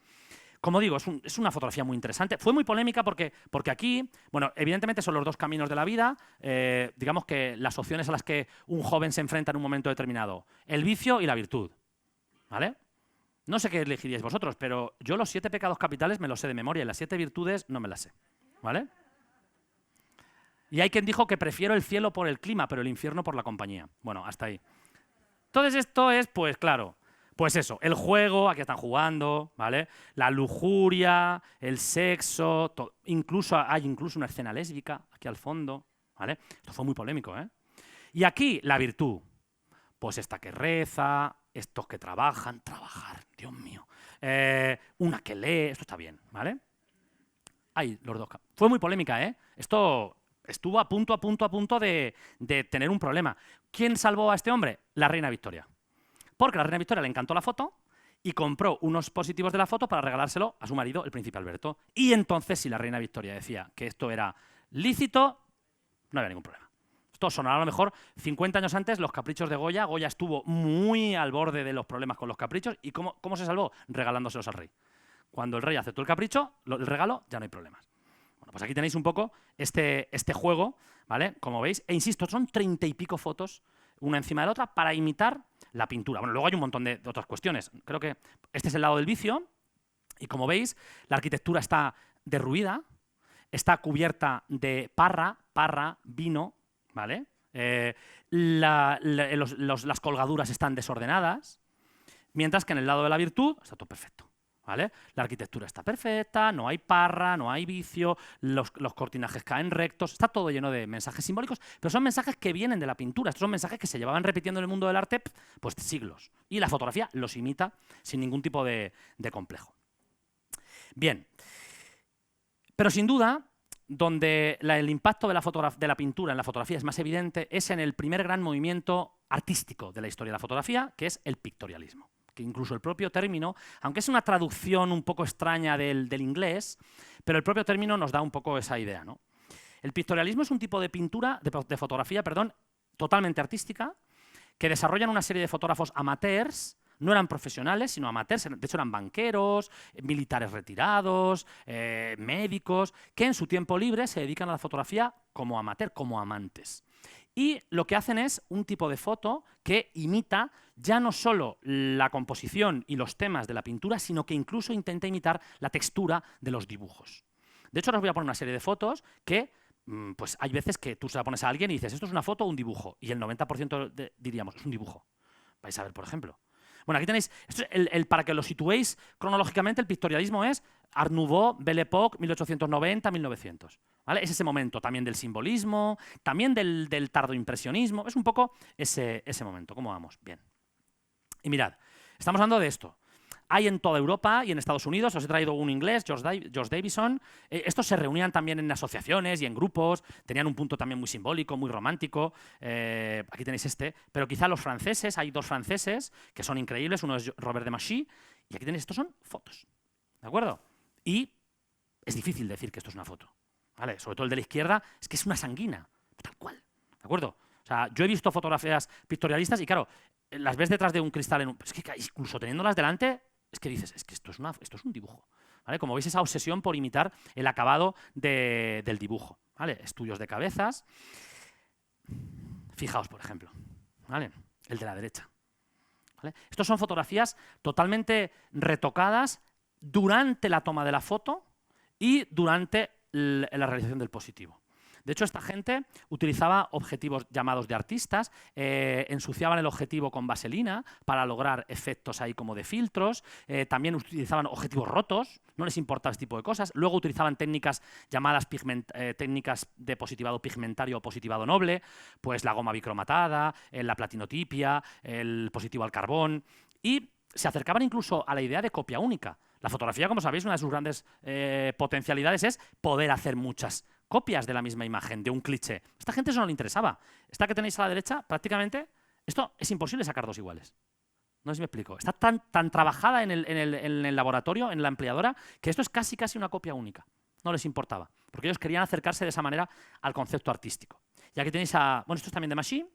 Como digo, es una fotografía muy interesante. Fue muy polémica porque aquí, bueno, evidentemente son los dos caminos de la vida, digamos que las opciones a las que un joven se enfrenta en un momento determinado. El vicio y la virtud. ¿Vale? No sé qué elegiríais vosotros, pero yo los 7 pecados capitales me los sé de memoria y las 7 virtudes no me las sé. ¿Vale? Y hay quien dijo que prefiero el cielo por el clima, pero el infierno por la compañía. Bueno, hasta ahí. Entonces esto es, pues claro, pues eso, el juego, aquí están jugando, ¿vale? La lujuria, el sexo, hay incluso una escena lésbica aquí al fondo, ¿vale? Esto fue muy polémico, ¿eh? Y aquí la virtud, pues esta que reza, estos que trabajar, Dios mío, una que lee, esto está bien, ¿vale? Ahí, los dos. Fue muy polémica, ¿eh? Esto estuvo a punto de tener un problema. ¿Quién salvó a este hombre? La reina Victoria. Porque a la reina Victoria le encantó la foto y compró unos positivos de la foto para regalárselo a su marido, el príncipe Alberto. Y entonces, si la reina Victoria decía que esto era lícito, no había ningún problema. Esto sonará a lo mejor 50 años antes, los caprichos de Goya. Goya estuvo muy al borde de los problemas con los caprichos. ¿Y cómo se salvó? Regalándoselos al rey. Cuando el rey aceptó el capricho, el regalo, ya no hay problemas. Bueno, pues aquí tenéis un poco este juego, ¿vale? Como veis, e insisto, son 30 y pico fotos, una encima de la otra, para imitar la pintura. Bueno, luego hay un montón de otras cuestiones. Creo que este es el lado del vicio, y como veis, la arquitectura está derruida, está cubierta de parra, vino, ¿vale? Las colgaduras están desordenadas, mientras que en el lado de la virtud está todo perfecto. ¿Vale? La arquitectura está perfecta, no hay parra, no hay vicio, los cortinajes caen rectos, está todo lleno de mensajes simbólicos, pero son mensajes que vienen de la pintura, estos son mensajes que se llevaban repitiendo en el mundo del arte pues siglos, y la fotografía los imita sin ningún tipo de complejo. Bien, pero sin duda, donde el impacto de la pintura en la fotografía es más evidente es en el primer gran movimiento artístico de la historia de la fotografía, que es el pictorialismo. Que incluso el propio término, aunque es una traducción un poco extraña del inglés, pero el propio término nos da un poco esa idea, ¿no? El pictorialismo es un tipo de pintura, de fotografía, perdón, totalmente artística, que desarrollan una serie de fotógrafos amateurs, no eran profesionales, sino amateurs, de hecho eran banqueros, militares retirados, médicos, que en su tiempo libre se dedican a la fotografía como amateur, como amantes. Y lo que hacen es un tipo de foto que imita ya no solo la composición y los temas de la pintura, sino que incluso intenta imitar la textura de los dibujos. De hecho, ahora os voy a poner una serie de fotos que, pues hay veces que tú se la pones a alguien y dices, ¿esto es una foto o un dibujo? Y el 90% diríamos, es un dibujo. Vais a ver, por ejemplo. Bueno, aquí tenéis, esto es para que lo situéis cronológicamente, el pictorialismo es Art Nouveau, Belle Époque, 1890-1900. ¿Vale? Es ese momento también del simbolismo, también del tardoimpresionismo, es un poco ese momento. ¿Cómo vamos? Bien. Y mirad, estamos hablando de esto. Hay en toda Europa y en Estados Unidos, os he traído un inglés, George Davison. Estos se reunían también en asociaciones y en grupos, tenían un punto también muy simbólico, muy romántico. Aquí tenéis este, pero quizá los franceses, hay 2 franceses que son increíbles, uno es Robert de Machy, y aquí tenéis, estos son fotos, ¿de acuerdo? Y es difícil decir que esto es una foto, ¿vale? Sobre todo el de la izquierda, es que es una sanguina, tal cual, ¿de acuerdo? O sea, yo he visto fotografías pictorialistas y claro, las ves detrás de un cristal, es que incluso teniéndolas delante, es que dices, es que esto es un dibujo, ¿vale? Como veis, esa obsesión por imitar el acabado del dibujo, ¿vale? Estudios de cabezas. Fijaos, por ejemplo, ¿vale? El de la derecha. ¿vale? Estos son fotografías totalmente retocadas durante la toma de la foto y durante la realización del positivo. De hecho, esta gente utilizaba objetivos llamados de artistas, ensuciaban el objetivo con vaselina para lograr efectos ahí como de filtros, también utilizaban objetivos rotos, no les importaba este tipo de cosas, luego utilizaban técnicas llamadas técnicas de positivado pigmentario o positivado noble, pues la goma bicromatada, la platinotipia, el positivo al carbón, y se acercaban incluso a la idea de copia única. La fotografía, como sabéis, una de sus grandes potencialidades es poder hacer muchas copias de la misma imagen, de un cliché. A esta gente eso no le interesaba. Esta que tenéis a la derecha, prácticamente, esto es imposible sacar dos iguales. No sé si me explico. Está tan trabajada en el laboratorio, en la empleadora, que esto es casi una copia única. No les importaba, porque ellos querían acercarse de esa manera al concepto artístico. Y aquí tenéis a... Bueno, esto es también de Machine.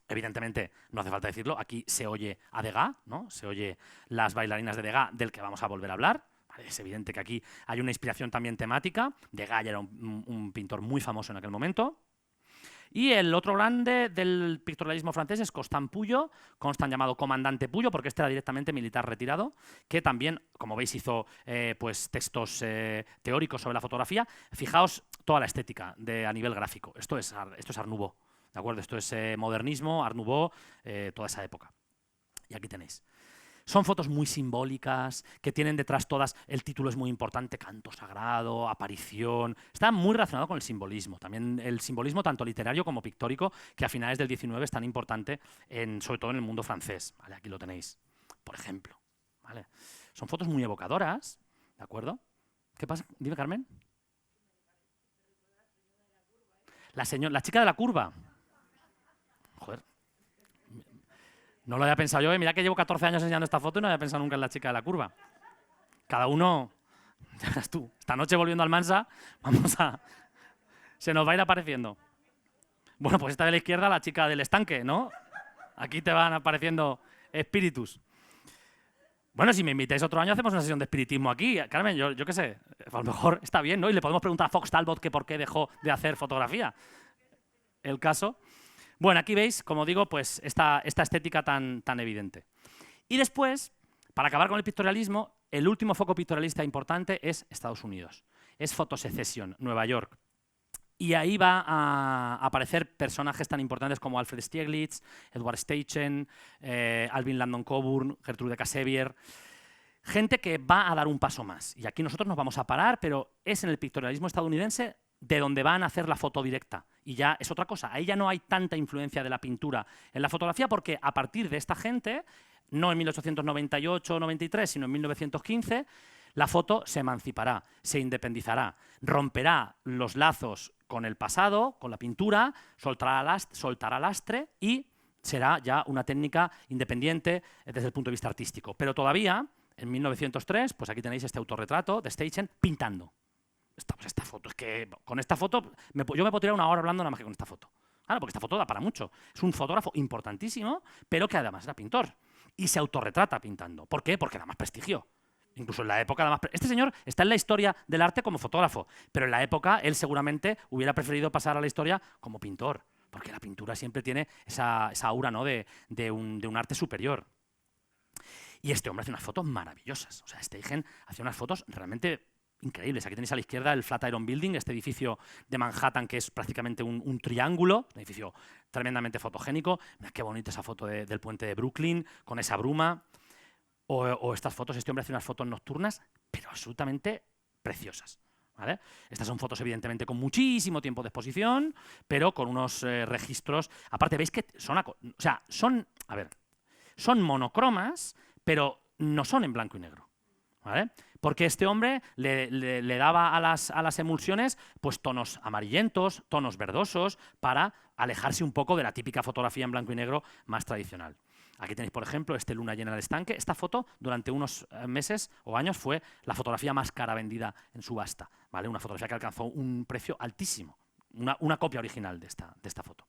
Evidentemente, no hace falta decirlo, aquí se oye a Degas, ¿no? Se oye las bailarinas de Degas, del que vamos a volver a hablar. Es evidente que aquí hay una inspiración también temática. Degas ya era un pintor muy famoso en aquel momento. Y el otro grande del pictorialismo francés es Constant Puyo, Constant llamado Comandante Puyo, porque este era directamente militar retirado, que también, como veis, hizo pues, textos teóricos sobre la fotografía. Fijaos toda la estética a nivel gráfico. Esto es Art Nouveau, ¿de acuerdo? Esto es modernismo, Art Nouveau, toda esa época. Y aquí tenéis. Son fotos muy simbólicas, que tienen detrás todas, el título es muy importante, canto sagrado, aparición, está muy relacionado con el simbolismo, también el simbolismo tanto literario como pictórico, que a finales del 19 es tan importante, sobre todo en el mundo francés, ¿vale? Aquí lo tenéis, por ejemplo, ¿vale? Son fotos muy evocadoras, ¿de acuerdo? ¿Qué pasa? Dime, Carmen. La chica de la curva. Joder. No lo había pensado yo, mira que llevo 14 años enseñando esta foto y no había pensado nunca en la chica de la curva. Cada uno, ya verás tú, esta noche volviendo al Mansa, se nos va a ir apareciendo. Bueno, pues esta de la izquierda, la chica del estanque, ¿no? Aquí te van apareciendo espíritus. Bueno, si me invitáis otro año hacemos una sesión de espiritismo aquí. Carmen, yo qué sé, a lo mejor está bien, ¿no? Y le podemos preguntar a Fox Talbot que por qué dejó de hacer fotografía. El caso... Bueno, aquí veis, como digo, pues esta estética tan evidente. Y después, para acabar con el pictorialismo, el último foco pictorialista importante es Estados Unidos. Es Photosecession, Nueva York. Y ahí va a aparecer personajes tan importantes como Alfred Stieglitz, Edward Steichen, Alvin Landon Coburn, Gertrude Kasebier. Gente que va a dar un paso más. Y aquí nosotros nos vamos a parar, pero es en el pictorialismo estadounidense de donde van a hacer la foto directa. Y ya es otra cosa. Ahí ya no hay tanta influencia de la pintura en la fotografía porque a partir de esta gente, no en 1898 o 93, sino en 1915, la foto se emancipará, se independizará, romperá los lazos con el pasado, con la pintura, soltará lastre y será ya una técnica independiente desde el punto de vista artístico. Pero todavía, en 1903, pues aquí tenéis este autorretrato de Steichen pintando. Esta foto, es que con esta foto yo me puedo tirar una hora hablando nada más que con esta foto. Claro, porque esta foto da para mucho. Es un fotógrafo importantísimo, pero que además era pintor. Y se autorretrata pintando. ¿Por qué? Porque da más prestigio. Incluso en la época da más prestigio. Este señor está en la historia del arte como fotógrafo, pero en la época él seguramente hubiera preferido pasar a la historia como pintor, porque la pintura siempre tiene esa aura, ¿no? de un arte superior. Y este hombre hace unas fotos maravillosas. O sea, Steichen hacía unas fotos realmente increíbles. Aquí tenéis a la izquierda el Flatiron Building, este edificio de Manhattan que es prácticamente un triángulo, un edificio tremendamente fotogénico. Mirad qué bonita esa foto del puente de Brooklyn, con esa bruma. O estas fotos, este hombre hace unas fotos nocturnas, pero absolutamente preciosas. ¿Vale? Estas son fotos evidentemente con muchísimo tiempo de exposición, pero con unos registros. Aparte, veis que son monocromas, pero no son en blanco y negro. ¿Vale? Porque este hombre le daba a las emulsiones pues tonos amarillentos, tonos verdosos, para alejarse un poco de la típica fotografía en blanco y negro más tradicional. Aquí tenéis, por ejemplo, este Luna llena del estanque. Esta foto, durante unos meses o años, fue la fotografía más cara vendida en subasta. ¿Vale? Una fotografía que alcanzó un precio altísimo. Una copia original de esta foto.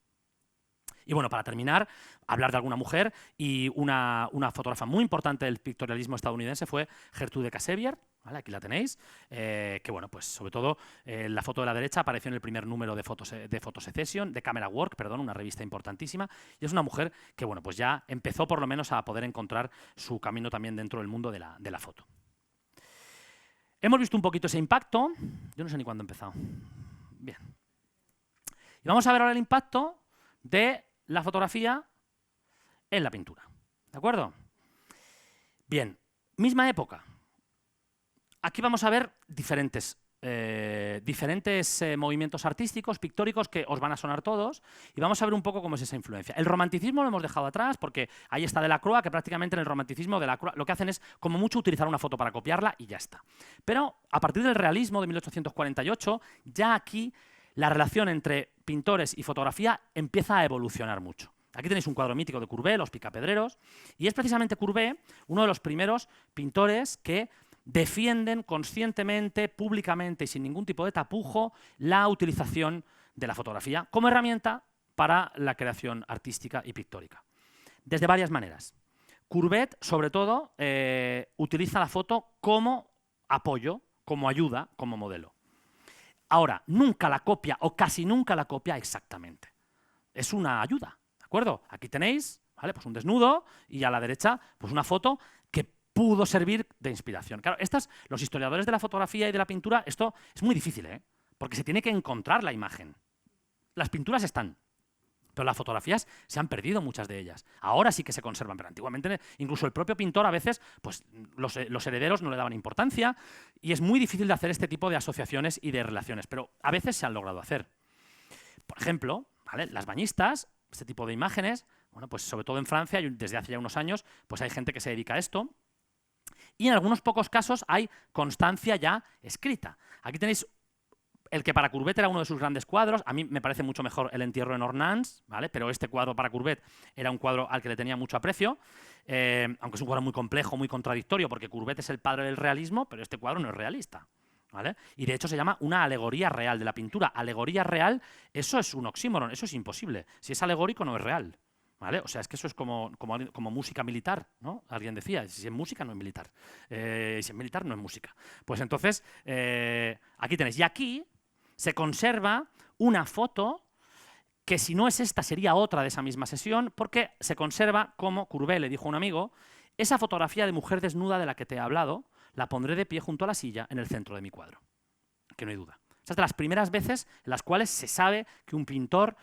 Y bueno, para terminar, hablar de alguna mujer, y una fotógrafa muy importante del pictorialismo estadounidense fue Gertrude Kasebier, ¿vale? Aquí la tenéis, que bueno, pues sobre todo la foto de la derecha apareció en el primer número de Photosecession, de Camera Work, perdón, una revista importantísima, y es una mujer que bueno, pues ya empezó por lo menos a poder encontrar su camino también dentro del mundo de la foto. Hemos visto un poquito ese impacto, yo no sé ni cuándo he empezado. Bien. Y vamos a ver ahora el impacto de la fotografía en la pintura. ¿De acuerdo? Bien, misma época. Aquí vamos a ver diferentes movimientos artísticos, pictóricos, que os van a sonar todos, y vamos a ver un poco cómo es esa influencia. El romanticismo lo hemos dejado atrás, porque ahí está Delacroix, que prácticamente en el romanticismo Delacroix lo que hacen es, como mucho, utilizar una foto para copiarla y ya está. Pero a partir del realismo de 1848, ya aquí la relación entre pintores y fotografía empieza a evolucionar mucho. Aquí tenéis un cuadro mítico de Courbet, Los Picapedreros, y es precisamente Courbet uno de los primeros pintores que defienden conscientemente, públicamente y sin ningún tipo de tapujo la utilización de la fotografía como herramienta para la creación artística y pictórica. Desde varias maneras. Courbet, sobre todo, utiliza la foto como apoyo, como ayuda, como modelo. Ahora, nunca la copia o casi nunca la copia exactamente. Es una ayuda, ¿de acuerdo? Aquí tenéis, ¿vale? Pues un desnudo y a la derecha pues una foto que pudo servir de inspiración. Claro, los historiadores de la fotografía y de la pintura, esto es muy difícil, ¿eh? Porque se tiene que encontrar la imagen. Las pinturas están, pero las fotografías se han perdido muchas de ellas. Ahora sí que se conservan, pero antiguamente incluso el propio pintor a veces, pues los herederos no le daban importancia y es muy difícil de hacer este tipo de asociaciones y de relaciones, pero a veces se han logrado hacer. Por ejemplo, ¿vale? Las bañistas, este tipo de imágenes, bueno, pues sobre todo en Francia, desde hace ya unos años, pues hay gente que se dedica a esto. Y en algunos pocos casos hay constancia ya escrita. Aquí tenéis el que para Courbet era uno de sus grandes cuadros. A mí me parece mucho mejor El entierro en Ornans, ¿vale? Pero este cuadro para Courbet era un cuadro al que le tenía mucho aprecio, aunque es un cuadro muy complejo, muy contradictorio, porque Courbet es el padre del realismo, pero este cuadro no es realista, ¿vale? Y de hecho se llama una alegoría real de la pintura. Alegoría real, eso es un oxímoron, eso es imposible. Si es alegórico no es real. ¿Vale? O sea, es que eso es como música militar, ¿no? Alguien decía, si es música no es militar, si es militar no es música. Pues entonces, aquí tenéis. Y aquí se conserva una foto que si no es esta sería otra de esa misma sesión, porque se conserva como Courbet le dijo a un amigo, esa fotografía de mujer desnuda de la que te he hablado, la pondré de pie junto a la silla en el centro de mi cuadro. Que no hay duda. Esa es de las primeras veces en las cuales se sabe que un pintor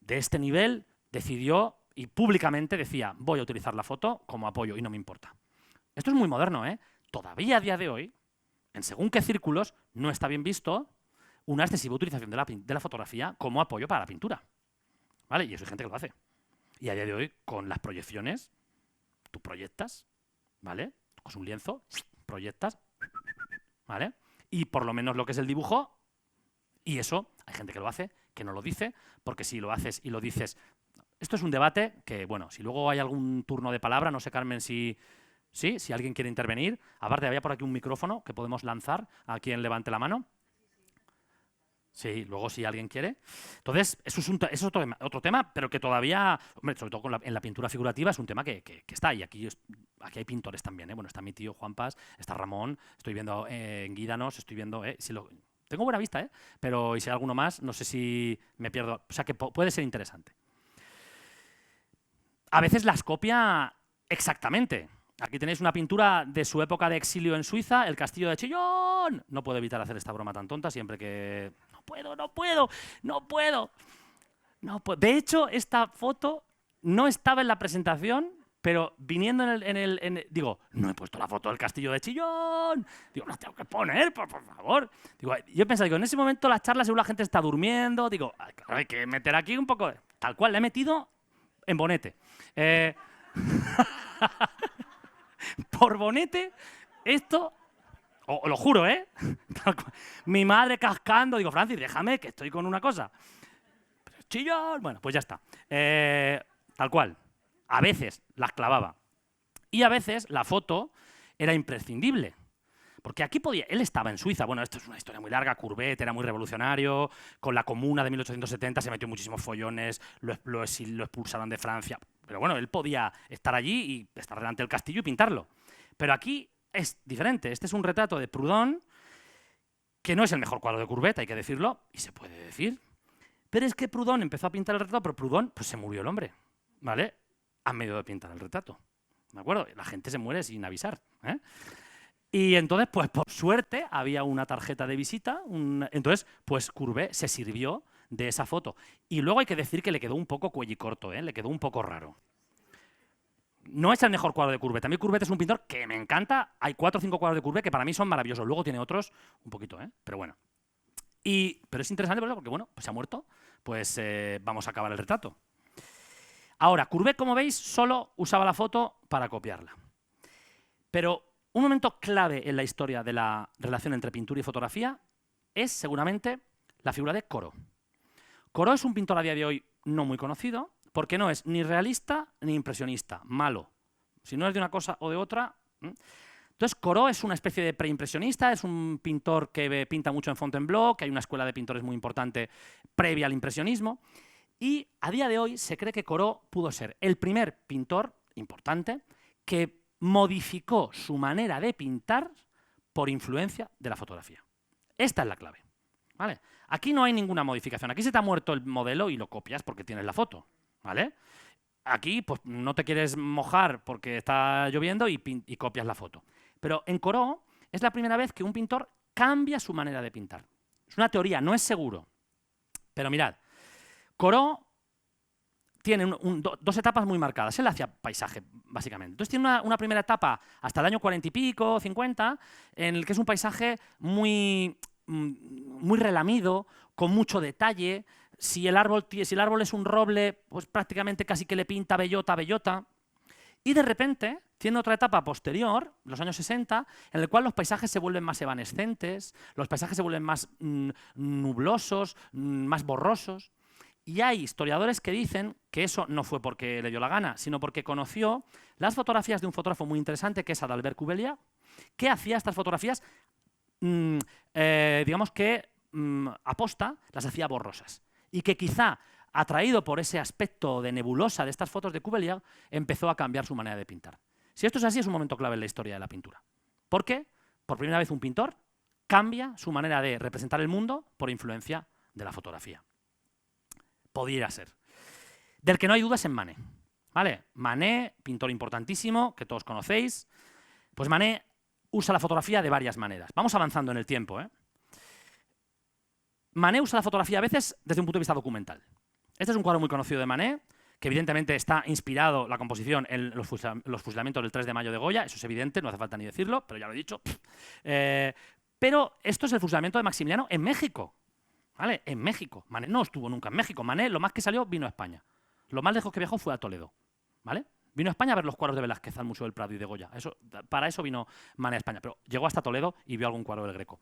de este nivel decidió y públicamente decía, voy a utilizar la foto como apoyo y no me importa. Esto es muy moderno, ¿eh? Todavía a día de hoy, en según qué círculos, no está bien visto una excesiva utilización de la fotografía como apoyo para la pintura. ¿Vale? Y eso hay gente que lo hace. Y a día de hoy, con las proyecciones, tú proyectas, ¿vale? Con un lienzo, proyectas, ¿vale? Y por lo menos lo que es el dibujo, y eso, hay gente que lo hace, que no lo dice, porque si lo haces y lo dices... Esto es un debate que, bueno, si luego hay algún turno de palabra, no sé, Carmen, si alguien quiere intervenir. Aparte, había por aquí un micrófono que podemos lanzar a quien levante la mano. Sí, luego si alguien quiere. Entonces, eso es otro tema, pero que todavía, hombre, sobre todo en la pintura figurativa, es un tema que está. Y aquí hay pintores también, ¿eh? Bueno, está mi tío Juan Paz, está Ramón, estoy viendo en Guídanos, estoy viendo... tengo buena vista, ¿eh? Pero y si hay alguno más, no sé si me pierdo. O sea, que puede ser interesante. A veces las copia exactamente. Aquí tenéis una pintura de su época de exilio en Suiza, el castillo de Chillón. No puedo evitar hacer esta broma tan tonta siempre que... No puedo. De hecho, esta foto no estaba en la presentación, pero viniendo digo, no he puesto la foto del castillo de Chillón. Digo, la tengo que poner, por favor. Digo, yo pensaba, en ese momento la charla seguro la gente está durmiendo. Digo, claro, hay que meter aquí un poco... Tal cual, la he metido... en bonete. Por bonete, esto, os lo juro, ¿eh? Mi madre cascando, digo, Francis, déjame que estoy con una cosa. Chillón, bueno, pues ya está. Tal cual. A veces las clavaba. Y a veces la foto era imprescindible. Porque aquí podía, él estaba en Suiza, bueno, esto es una historia muy larga, Courbet era muy revolucionario, con la Comuna de 1870 se metió muchísimos follones, lo expulsaron de Francia, pero bueno, él podía estar allí y estar delante del castillo y pintarlo. Pero aquí es diferente, este es un retrato de Proudhon, que no es el mejor cuadro de Courbet, hay que decirlo, y se puede decir, pero es que Proudhon empezó a pintar el retrato, pero Proudhon, pues se murió el hombre, ¿vale? A medio de pintar el retrato, ¿de acuerdo? La gente se muere sin avisar, ¿eh? Y entonces, pues por suerte, había una tarjeta de visita, entonces, pues Courbet se sirvió de esa foto. Y luego hay que decir que le quedó un poco cuellicorto, ¿eh? Le quedó un poco raro. No es el mejor cuadro de Courbet. A mí Courbet es un pintor que me encanta. Hay 4 o 5 cuadros de Courbet que para mí son maravillosos. Luego tiene otros un poquito, ¿eh? Pero bueno. Pero es interesante porque, bueno, pues se ha muerto. Pues vamos a acabar el retrato. Ahora, Courbet, como veis, solo usaba la foto para copiarla. Pero un momento clave en la historia de la relación entre pintura y fotografía es seguramente la figura de Corot. Corot es un pintor a día de hoy no muy conocido porque no es ni realista ni impresionista, malo. Si no es de una cosa o de otra. Entonces, Corot es una especie de preimpresionista, es un pintor que pinta mucho en Fontainebleau, que hay una escuela de pintores muy importante previa al impresionismo. Y a día de hoy se cree que Corot pudo ser el primer pintor importante que modificó su manera de pintar por influencia de la fotografía. Esta es la clave, ¿vale? Aquí no hay ninguna modificación. Aquí se te ha muerto el modelo y lo copias porque tienes la foto, ¿vale? Aquí pues, no te quieres mojar porque está lloviendo y copias la foto. Pero en Corot es la primera vez que un pintor cambia su manera de pintar. Es una teoría, no es seguro. Pero mirad, Corot tiene dos etapas muy marcadas. Él hacía paisaje, básicamente. Entonces tiene una primera etapa hasta el año 40 y pico, 50, en el que es un paisaje muy relamido, con mucho detalle. Si el árbol es un roble, pues prácticamente casi que le pinta bellota a bellota. Y de repente tiene otra etapa posterior, los años 60, en el cual los paisajes se vuelven más evanescentes, los paisajes se vuelven más nublosos, más borrosos. Y hay historiadores que dicen que eso no fue porque le dio la gana, sino porque conoció las fotografías de un fotógrafo muy interesante, que es Adalbert Cubeliat, que hacía estas fotografías, digamos que aposta, las hacía borrosas. Y que quizá, atraído por ese aspecto de nebulosa de estas fotos de Cubeliat, empezó a cambiar su manera de pintar. Si esto es así, es un momento clave en la historia de la pintura. ¿Por qué? Por primera vez un pintor cambia su manera de representar el mundo por influencia de la fotografía. Podría ser. Del que no hay dudas en Manet, ¿vale? Manet, pintor importantísimo, que todos conocéis. Pues Manet usa la fotografía de varias maneras. Vamos avanzando en el tiempo, ¿eh? Manet usa la fotografía a veces desde un punto de vista documental. Este es un cuadro muy conocido de Manet, que evidentemente está inspirado la composición en los fusilamientos del 3 de mayo de Goya, eso es evidente, no hace falta ni decirlo, pero ya lo he dicho. Pero esto es el fusilamiento de Maximiliano en México. ¿Vale? En México. Manet no estuvo nunca en México. Manet, lo más que salió, vino a España. Lo más lejos que viajó fue a Toledo. ¿Vale? Vino a España a ver los cuadros de Velázquez al Museo del Prado y de Goya. Para eso vino Manet a España. Pero llegó hasta Toledo y vio algún cuadro del Greco.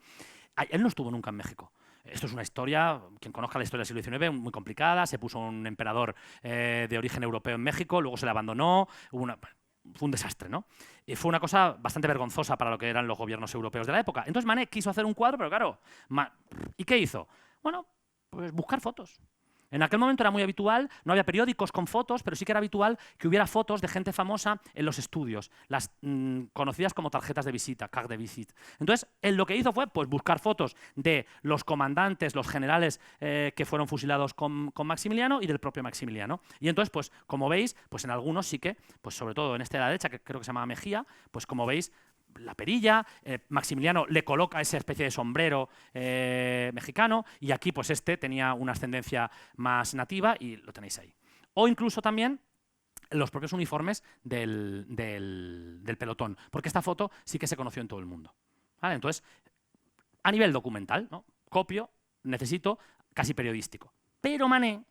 Él no estuvo nunca en México. Esto es una historia, quien conozca la historia del siglo XIX, muy complicada. Se puso un emperador de origen europeo en México, luego se le abandonó. Fue un desastre, ¿no? Y fue una cosa bastante vergonzosa para lo que eran los gobiernos europeos de la época. Entonces Manet quiso hacer un cuadro, pero claro, ¿y qué hizo? Bueno, pues buscar fotos. En aquel momento era muy habitual, no había periódicos con fotos, pero sí que era habitual que hubiera fotos de gente famosa en los estudios, las conocidas como tarjetas de visita, carte de visite. Entonces, él lo que hizo fue pues, buscar fotos de los comandantes, los generales que fueron fusilados con Maximiliano y del propio Maximiliano. Y entonces, pues como veis, pues en algunos sí que, pues sobre todo en este de la derecha, que creo que se llama Mejía, pues como veis, la perilla, Maximiliano le coloca esa especie de sombrero mexicano y aquí pues este tenía una ascendencia más nativa y lo tenéis ahí. O incluso también los propios uniformes del pelotón, porque esta foto sí que se conoció en todo el mundo. ¿Vale? Entonces, a nivel documental, ¿no? Copio, necesito, casi periodístico. Pero Manet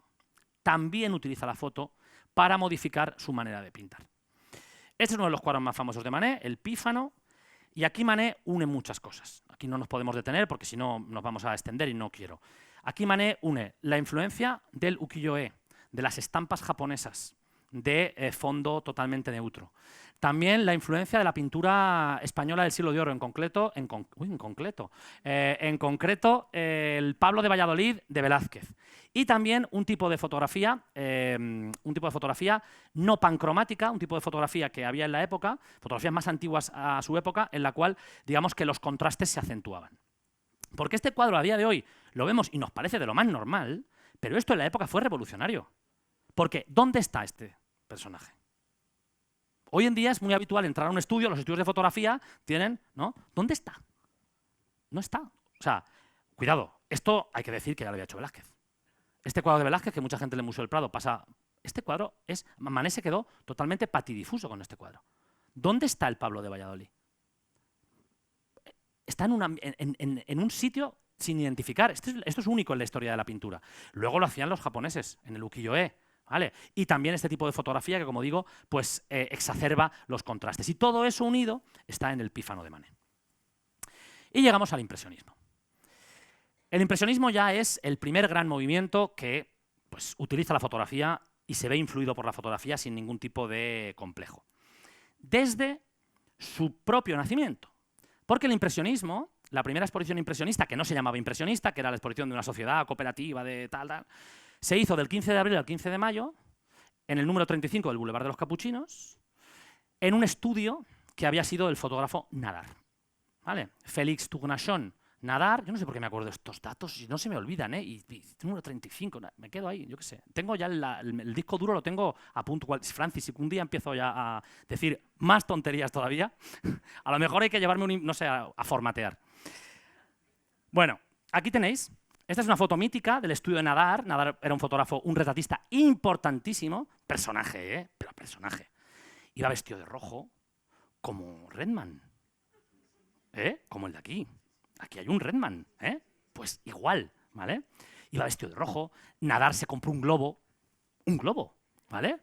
también utiliza la foto para modificar su manera de pintar. Este es uno de los cuadros más famosos de Manet, el Pífano. Y aquí Manet une muchas cosas. Aquí no nos podemos detener porque si no nos vamos a extender y no quiero. Aquí Manet une la influencia del ukiyo-e, de las estampas japonesas, de fondo totalmente neutro, también la influencia de la pintura española del siglo de oro, en concreto, el Pablo de Valladolid de Velázquez. Y también un tipo de fotografía no pancromática, un tipo de fotografía que había en la época, fotografías más antiguas a su época, en la cual, digamos que los contrastes se acentuaban. Porque este cuadro a día de hoy lo vemos y nos parece de lo más normal, pero esto en la época fue revolucionario. Porque ¿dónde está este personaje? Hoy en día es muy habitual entrar a un estudio, los estudios de fotografía tienen, ¿no? ¿Dónde está? No está. O sea, cuidado, esto hay que decir que ya lo había hecho Velázquez. Este cuadro de Velázquez, que mucha gente en el Museo del Prado pasa... Este cuadro es... Manés se quedó totalmente patidifuso con este cuadro. ¿Dónde está el Pablo de Valladolid? Está en un sitio sin identificar. Esto es único en la historia de la pintura. Luego lo hacían los japoneses, en el ukiyo-e. ¿Vale? Y también este tipo de fotografía que, como digo, pues exacerba los contrastes. Y todo eso unido está en el Pífano de Manet. Y llegamos al impresionismo. El impresionismo ya es el primer gran movimiento que pues, utiliza la fotografía y se ve influido por la fotografía sin ningún tipo de complejo. Desde su propio nacimiento. Porque el impresionismo, la primera exposición impresionista, que no se llamaba impresionista, que era la exposición de una sociedad cooperativa de tal, se hizo del 15 de abril al 15 de mayo, en el número 35 del Boulevard de los Capuchinos, en un estudio que había sido del fotógrafo Nadar. ¿Vale? Félix Tournachon Nadar, yo no sé por qué me acuerdo de estos datos, y no se me olvidan, ¿eh? Y número 35, me quedo ahí, yo qué sé. Tengo ya el disco duro, lo tengo a punto. Francis, si un día empiezo ya a decir más tonterías todavía, a lo mejor hay que llevarme, no sé, a formatear. Bueno, aquí tenéis. Esta es una foto mítica del estudio de Nadar. Nadar era un fotógrafo, un retratista importantísimo. Personaje, ¿eh? Pero personaje. Iba vestido de rojo, como Redman. ¿Eh? Como el de aquí. Aquí hay un Redman, ¿eh? Pues igual, ¿vale? Iba vestido de rojo. Nadar se compró un globo, ¿vale?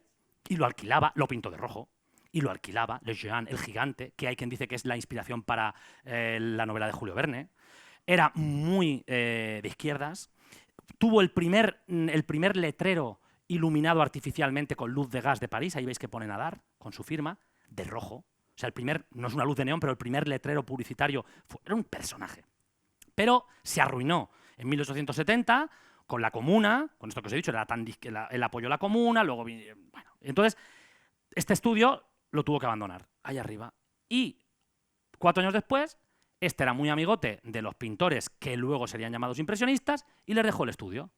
Y lo alquilaba, lo pintó de rojo. Y lo alquilaba, Le Géant, el gigante, que hay quien dice que es la inspiración para la novela de Julio Verne. Era muy de izquierdas, tuvo el primer letrero iluminado artificialmente con luz de gas de París, ahí veis que pone Nadar, con su firma, de rojo. O sea, no es una luz de neón, pero el primer letrero publicitario era un personaje. Pero se arruinó en 1870 con la Comuna, con esto que os he dicho, él apoyó la Comuna, luego... Bueno, entonces, este estudio lo tuvo que abandonar, ahí arriba. Y 4 años después... Este era muy amigote de los pintores que luego serían llamados impresionistas y les dejó el estudio.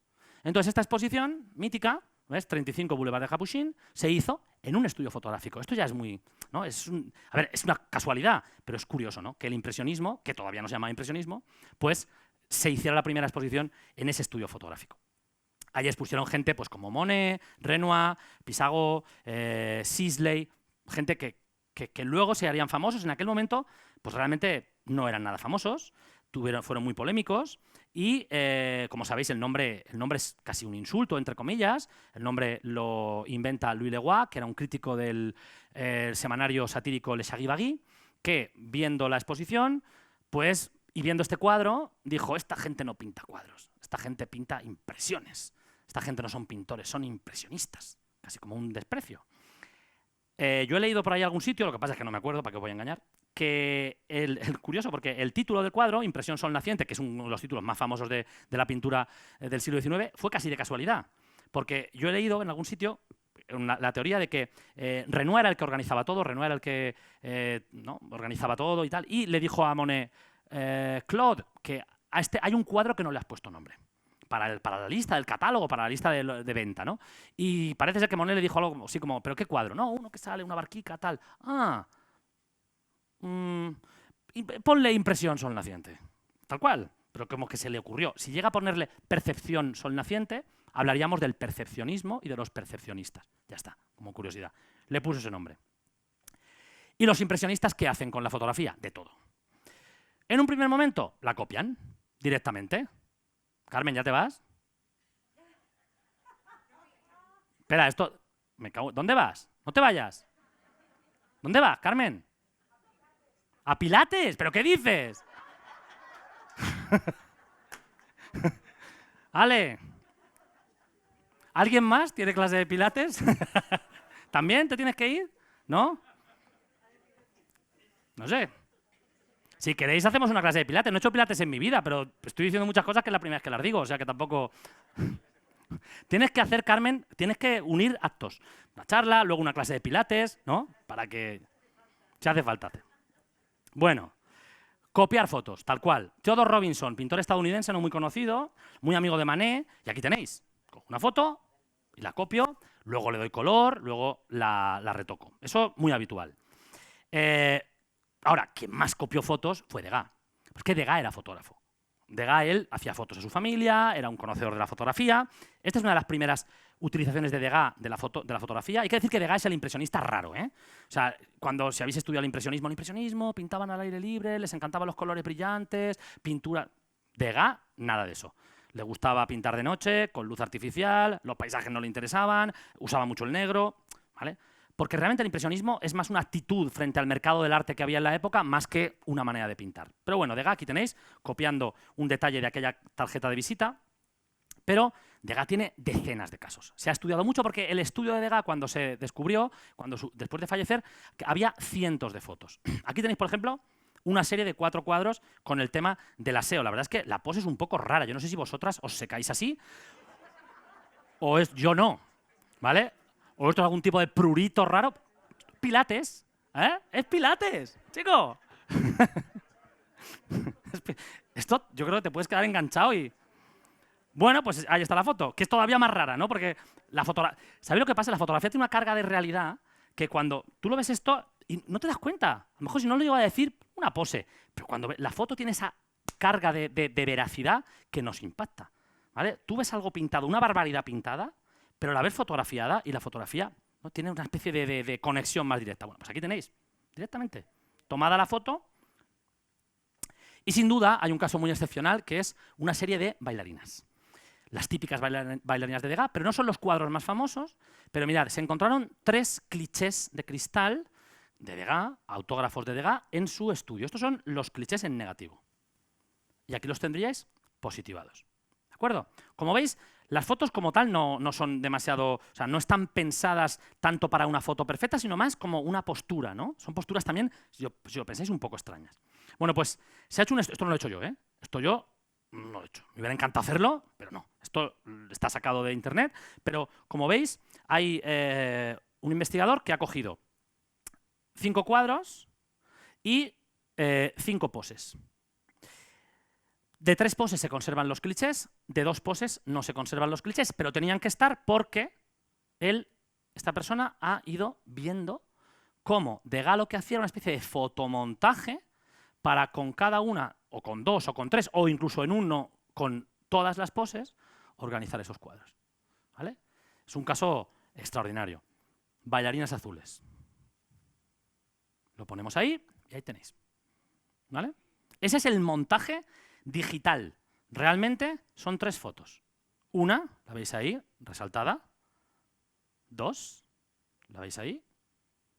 Entonces esta exposición mítica, ¿ves? 35 Boulevard de Capuchin, se hizo en un estudio fotográfico. Esto ya es muy... ¿no? Es una casualidad, pero es curioso, ¿no? Que el impresionismo, que todavía no se llama impresionismo, pues se hiciera la primera exposición en ese estudio fotográfico. Allí expusieron gente pues, como Monet, Renoir, Pissarro, Sisley, gente que luego se harían famosos. En aquel momento, pues realmente no eran nada famosos, fueron muy polémicos y, como sabéis, el nombre es casi un insulto, entre comillas. El nombre lo inventa Louis Leroy, que era un crítico del semanario satírico Le Charivari, que, viendo la exposición, pues, y viendo este cuadro, dijo, esta gente no pinta cuadros, esta gente pinta impresiones. Esta gente no son pintores, son impresionistas, casi como un desprecio. Yo he leído por ahí algún sitio, lo que pasa es que no me acuerdo, para qué os voy a engañar, que curioso, porque el título del cuadro, Impresión Sol Naciente, que es uno de los títulos más famosos de la pintura del siglo XIX, fue casi de casualidad. Porque yo he leído en algún sitio la teoría de que Renoir era el que organizaba todo, Renoir era el que ¿no? organizaba todo y tal, y le dijo a Monet, Claude, que hay un cuadro que no le has puesto nombre. Para la lista del catálogo, para la lista de venta, ¿no? Y parece ser que Monet le dijo algo así como, ¿pero qué cuadro? No, uno que sale, una barquica, tal. Ponle Impresión Sol Naciente. Tal cual, pero como que se le ocurrió. Si llega a ponerle Percepción Sol Naciente, hablaríamos del percepcionismo y de los percepcionistas. Ya está, como curiosidad. Le puso ese nombre. ¿Y los impresionistas qué hacen con la fotografía? De todo. En un primer momento, la copian directamente. Carmen, ¿ya te vas? Espera, esto... Me cago... ¿Dónde vas? No te vayas. ¿Dónde vas, Carmen? ¿A Pilates? ¿Pero qué dices? Ale. ¿Alguien más tiene clase de Pilates? ¿También te tienes que ir? ¿No? No sé. Si queréis hacemos una clase de pilates. No he hecho pilates en mi vida, pero estoy diciendo muchas cosas que es la primera vez que las digo, o sea que tampoco... Tienes que hacer, Carmen, tienes que unir actos. Una charla, luego una clase de pilates, ¿no? Para que... Si hace falta. Bueno, copiar fotos, tal cual. Theodore Robinson, pintor estadounidense no muy conocido, muy amigo de Manet, y aquí tenéis. Cojo una foto y la copio, luego le doy color, luego la retoco. Eso muy habitual. Ahora, quien más copió fotos fue Degas. Es que Degas era fotógrafo. Degas, él hacía fotos a su familia, era un conocedor de la fotografía. Esta es una de las primeras utilizaciones de Degas de la fotografía. Hay que decir que Degas es el impresionista raro, ¿eh? O sea, si habéis estudiado el impresionismo pintaban al aire libre, les encantaban los colores brillantes, pintura... Degas, nada de eso. Le gustaba pintar de noche, con luz artificial, los paisajes no le interesaban, usaba mucho el negro, ¿vale? Porque realmente el impresionismo es más una actitud frente al mercado del arte que había en la época, más que una manera de pintar. Pero bueno, Degas, aquí tenéis, copiando un detalle de aquella tarjeta de visita, pero Degas tiene decenas de casos. Se ha estudiado mucho porque el estudio de Degas, cuando se descubrió, después de fallecer, había cientos de fotos. Aquí tenéis, por ejemplo, una serie de 4 cuadros con el tema del aseo. La verdad es que la pose es un poco rara. Yo no sé si vosotras os secáis así o yo no, ¿vale? ¿O esto es algún tipo de prurito raro? Pilates, ¿eh? Es pilates, chico. Esto yo creo que te puedes quedar enganchado y... Bueno, pues ahí está la foto, que es todavía más rara, ¿no? Porque la fotografía... ¿Sabéis lo que pasa? La fotografía tiene una carga de realidad que cuando tú lo ves esto y no te das cuenta. A lo mejor si no lo llego a decir, una pose. Pero cuando la foto tiene esa carga de veracidad que nos impacta, ¿vale? Tú ves algo pintado, una barbaridad pintada, pero la ves fotografiada y la fotografía, ¿no?, tiene una especie de conexión más directa. Bueno, pues aquí tenéis, directamente, tomada la foto. Y sin duda hay un caso muy excepcional que es una serie de bailarinas. Las típicas bailarinas de Degas, pero no son los cuadros más famosos. Pero mirad, se encontraron 3 clichés de cristal de Degas, autógrafos de Degas, en su estudio. Estos son los clichés en negativo. Y aquí los tendríais positivados. ¿De acuerdo? Como veis, las fotos como tal no son demasiado, o sea, no están pensadas tanto para una foto perfecta, sino más como una postura, ¿no? Son posturas también, si lo pensáis, un poco extrañas. Bueno, pues se ha hecho esto no lo he hecho yo, ¿eh? Esto yo no lo he hecho. Me hubiera encantado hacerlo, pero no. Esto está sacado de internet, pero como veis, hay un investigador que ha cogido 5 cuadros y 5 poses. De 3 poses se conservan los clichés, de 2 poses no se conservan los clichés, pero tenían que estar porque esta persona ha ido viendo cómo Degas lo que hacía era una especie de fotomontaje para con cada una, o con 2, o con 3, o incluso en uno, con todas las poses, organizar esos cuadros, ¿vale? Es un caso extraordinario. Bailarinas azules. Lo ponemos ahí y ahí tenéis, ¿vale? Ese es el montaje digital. Realmente son 3 fotos. Una, la veis ahí, resaltada. 2, la veis ahí.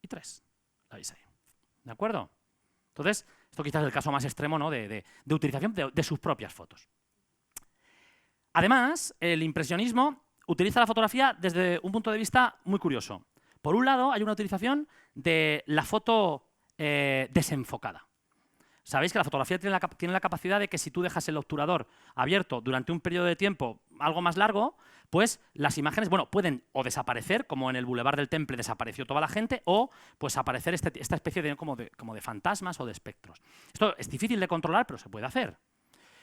Y 3, la veis ahí. ¿De acuerdo? Entonces, esto quizás es el caso más extremo, ¿no?, de utilización de sus propias fotos. Además, el impresionismo utiliza la fotografía desde un punto de vista muy curioso. Por un lado, hay una utilización de la foto desenfocada. Sabéis que la fotografía tiene la capacidad de que si tú dejas el obturador abierto durante un periodo de tiempo algo más largo, pues las imágenes, bueno, pueden o desaparecer, como en el Boulevard del Temple desapareció toda la gente, o pues aparecer esta especie de, como de fantasmas o de espectros. Esto es difícil de controlar, pero se puede hacer.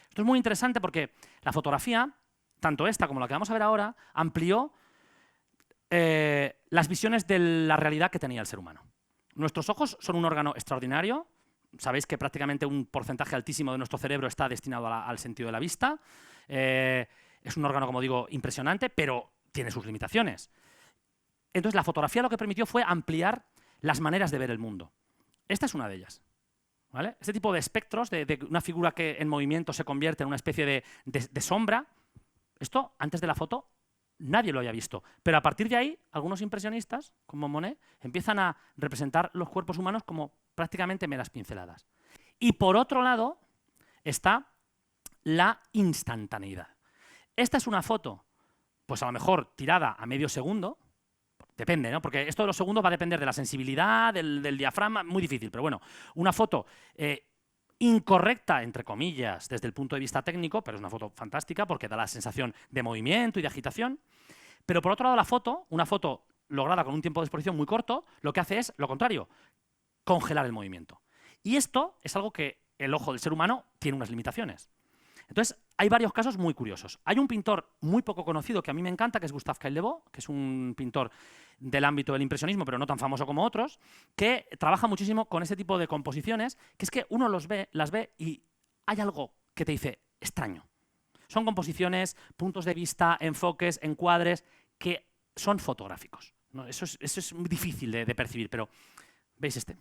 Esto es muy interesante porque la fotografía, tanto esta como la que vamos a ver ahora, amplió las visiones de la realidad que tenía el ser humano. Nuestros ojos son un órgano extraordinario. Sabéis que prácticamente un porcentaje altísimo de nuestro cerebro está destinado al sentido de la vista. Es un órgano, como digo, impresionante, pero tiene sus limitaciones. Entonces, la fotografía lo que permitió fue ampliar las maneras de ver el mundo. Esta es una de ellas, ¿vale? Este tipo de espectros, de una figura que en movimiento se convierte en una especie de sombra, esto, antes de la foto, nadie lo había visto. Pero a partir de ahí, algunos impresionistas, como Monet, empiezan a representar los cuerpos humanos como prácticamente meras pinceladas. Y por otro lado está la instantaneidad. Esta es una foto, pues a lo mejor tirada a medio segundo, Depende, ¿no? Porque esto de los segundos va a depender de la sensibilidad, del diafragma, muy difícil. Pero bueno, una foto incorrecta, entre comillas, desde el punto de vista técnico, pero es una foto fantástica porque da la sensación de movimiento y de agitación. Pero por otro lado, una foto lograda con un tiempo de exposición muy corto, lo que hace es lo contrario, congelar el movimiento. Y esto es algo que el ojo del ser humano tiene unas limitaciones. Entonces, hay varios casos muy curiosos. Hay un pintor muy poco conocido que a mí me encanta, que es Gustave Caillebotte, que es un pintor del ámbito del impresionismo, pero no tan famoso como otros, que trabaja muchísimo con este tipo de composiciones, que es que uno las ve y hay algo que te dice extraño. Son composiciones, puntos de vista, enfoques, encuadres, que son fotográficos, ¿no? Eso es muy difícil de percibir, pero ¿veis este?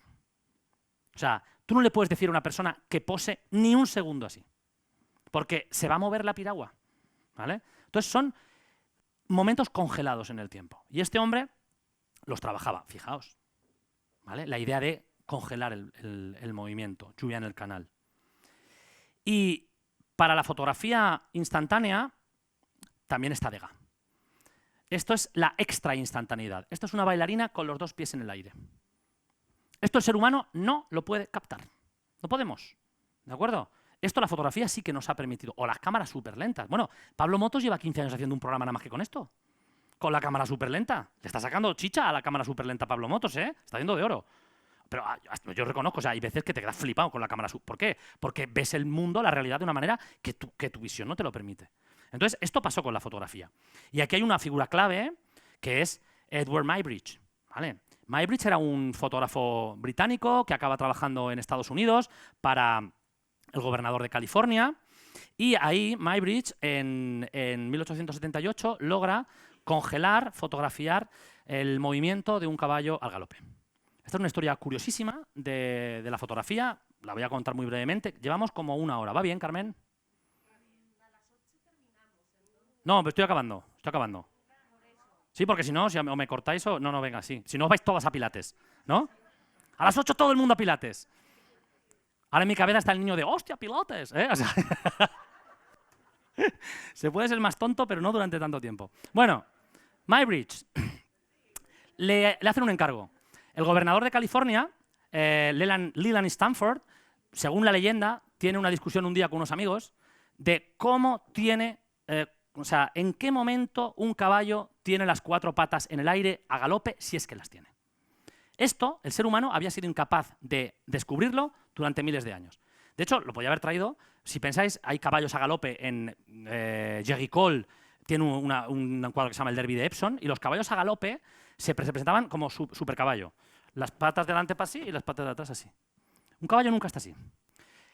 O sea, tú no le puedes decir a una persona que pose ni un segundo así, porque se va a mover la piragua, ¿vale? Entonces son momentos congelados en el tiempo. Y este hombre los trabajaba, fijaos, ¿vale? La idea de congelar el movimiento, lluvia en el canal. Y para la fotografía instantánea también está Degas. Esto es la extra instantaneidad. Esto es una bailarina con los dos pies en el aire. Esto el ser humano no lo puede captar. No podemos, ¿de acuerdo? Esto la fotografía sí que nos ha permitido. O las cámaras súper lentas. Bueno, Pablo Motos lleva 15 años haciendo un programa nada más que con esto. Con la cámara súper lenta. Le está sacando chicha a la cámara súper lenta Pablo Motos, ¿eh? Está haciendo de oro. Pero yo reconozco, o sea, hay veces que te quedas flipado con la cámara. ¿Por qué? Porque ves el mundo, la realidad de una manera que tu visión no te lo permite. Entonces, esto pasó con la fotografía. Y aquí hay una figura clave, que es Edward Muybridge, ¿vale? Muybridge era un fotógrafo británico que acaba trabajando en Estados Unidos para el gobernador de California. Y ahí Muybridge, en 1878, logra congelar, fotografiar el movimiento de un caballo al galope. Esta es una historia curiosísima de la fotografía. La voy a contar muy brevemente. Llevamos como 1 hora. ¿Va bien, Carmen? No, pero estoy acabando. Sí, porque si no, o me cortáis o... No, venga, sí. Si no, vais todas a Pilates, ¿no? A las 8 todo el mundo a Pilates. Ahora en mi cabeza está el niño de ¡hostia, Pilates! ¿Eh? O sea, se puede ser más tonto, pero no durante tanto tiempo. Bueno, Muybridge le hacen un encargo. El gobernador de California, Leland Stanford, según la leyenda, tiene una discusión un día con unos amigos de cómo tiene... o sea, ¿en qué momento un caballo tiene las 4 patas en el aire a galope, si es que las tiene? Esto, el ser humano había sido incapaz de descubrirlo durante miles de años. De hecho, lo podía haber traído, si pensáis, hay caballos a galope en Jerry Cole, tiene un cuadro que se llama el Derby de Epsom, y los caballos a galope se presentaban como supercaballo. Las patas delante para así y las patas de atrás así. Un caballo nunca está así.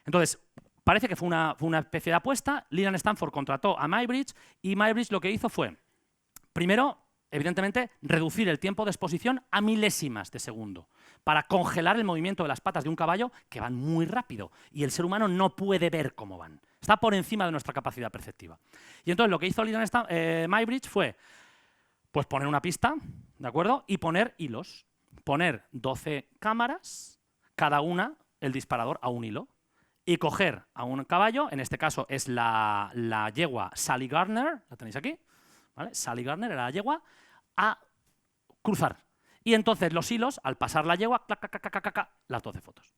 Entonces, parece que fue una especie de apuesta. Leland Stanford contrató a Muybridge y Muybridge lo que hizo fue, primero, evidentemente, reducir el tiempo de exposición a milésimas de segundo para congelar el movimiento de las patas de un caballo que van muy rápido y el ser humano no puede ver cómo van. Está por encima de nuestra capacidad perceptiva. Y entonces lo que hizo Muybridge fue pues, poner una pista, ¿de acuerdo? Y poner hilos. Poner 12 cámaras, cada una el disparador a un hilo. Y coger a un caballo, en este caso es la yegua Sally Gardner, la tenéis aquí, ¿vale? Sally Gardner era la yegua, a cruzar. Y entonces los hilos, al pasar la yegua, clac, clac, clac, clac, clac, las 12 fotos.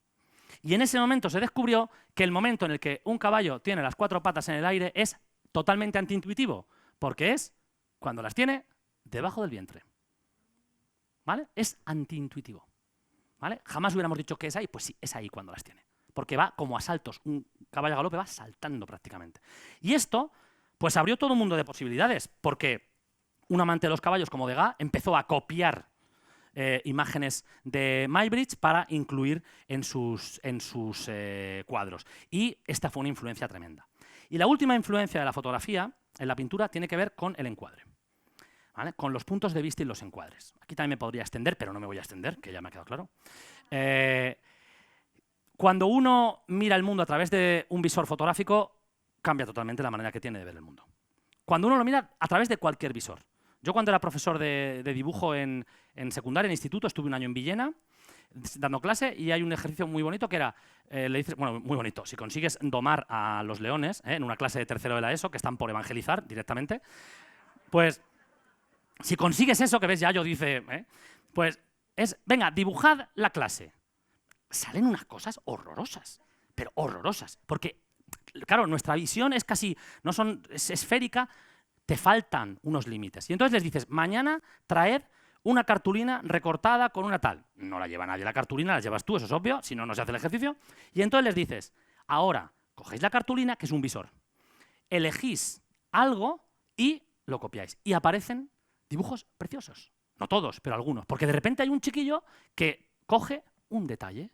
Y en ese momento se descubrió que el momento en el que un caballo tiene las 4 patas en el aire es totalmente antiintuitivo, porque es cuando las tiene debajo del vientre. ¿Vale? Es antiintuitivo. ¿Vale? Jamás hubiéramos dicho que es ahí, pues sí, es ahí cuando las tiene. Porque va como a saltos, un caballo a galope va saltando prácticamente. Y esto, pues abrió todo un mundo de posibilidades, porque un amante de los caballos como Degas empezó a copiar imágenes de Muybridge para incluir en sus cuadros. Y esta fue una influencia tremenda. Y la última influencia de la fotografía en la pintura tiene que ver con el encuadre, ¿vale? Con los puntos de vista y los encuadres. Aquí también me podría extender, pero no me voy a extender, que ya me ha quedado claro. Cuando uno mira el mundo a través de un visor fotográfico, cambia totalmente la manera que tiene de ver el mundo. Cuando uno lo mira a través de cualquier visor. Yo cuando era profesor de dibujo en secundaria, en instituto, estuve un año en Villena dando clase y hay un ejercicio muy bonito que era, le dices, bueno, muy bonito, si consigues domar a los leones en una clase de tercero de la ESO, que están por evangelizar directamente, pues Si consigues eso, que ves, Yayo dice, pues es, venga, dibujad la clase. Salen unas cosas horrorosas, pero horrorosas, porque, claro, nuestra visión es casi, es esférica, te faltan unos límites. Y entonces les dices, mañana traed una cartulina recortada con una tal. No la lleva nadie la cartulina, la llevas tú, eso es obvio, si no, no se hace el ejercicio. Y entonces les dices, ahora, cogéis la cartulina, que es un visor, elegís algo y lo copiáis. Y aparecen dibujos preciosos. No todos, pero algunos. Porque de repente hay un chiquillo que coge un detalle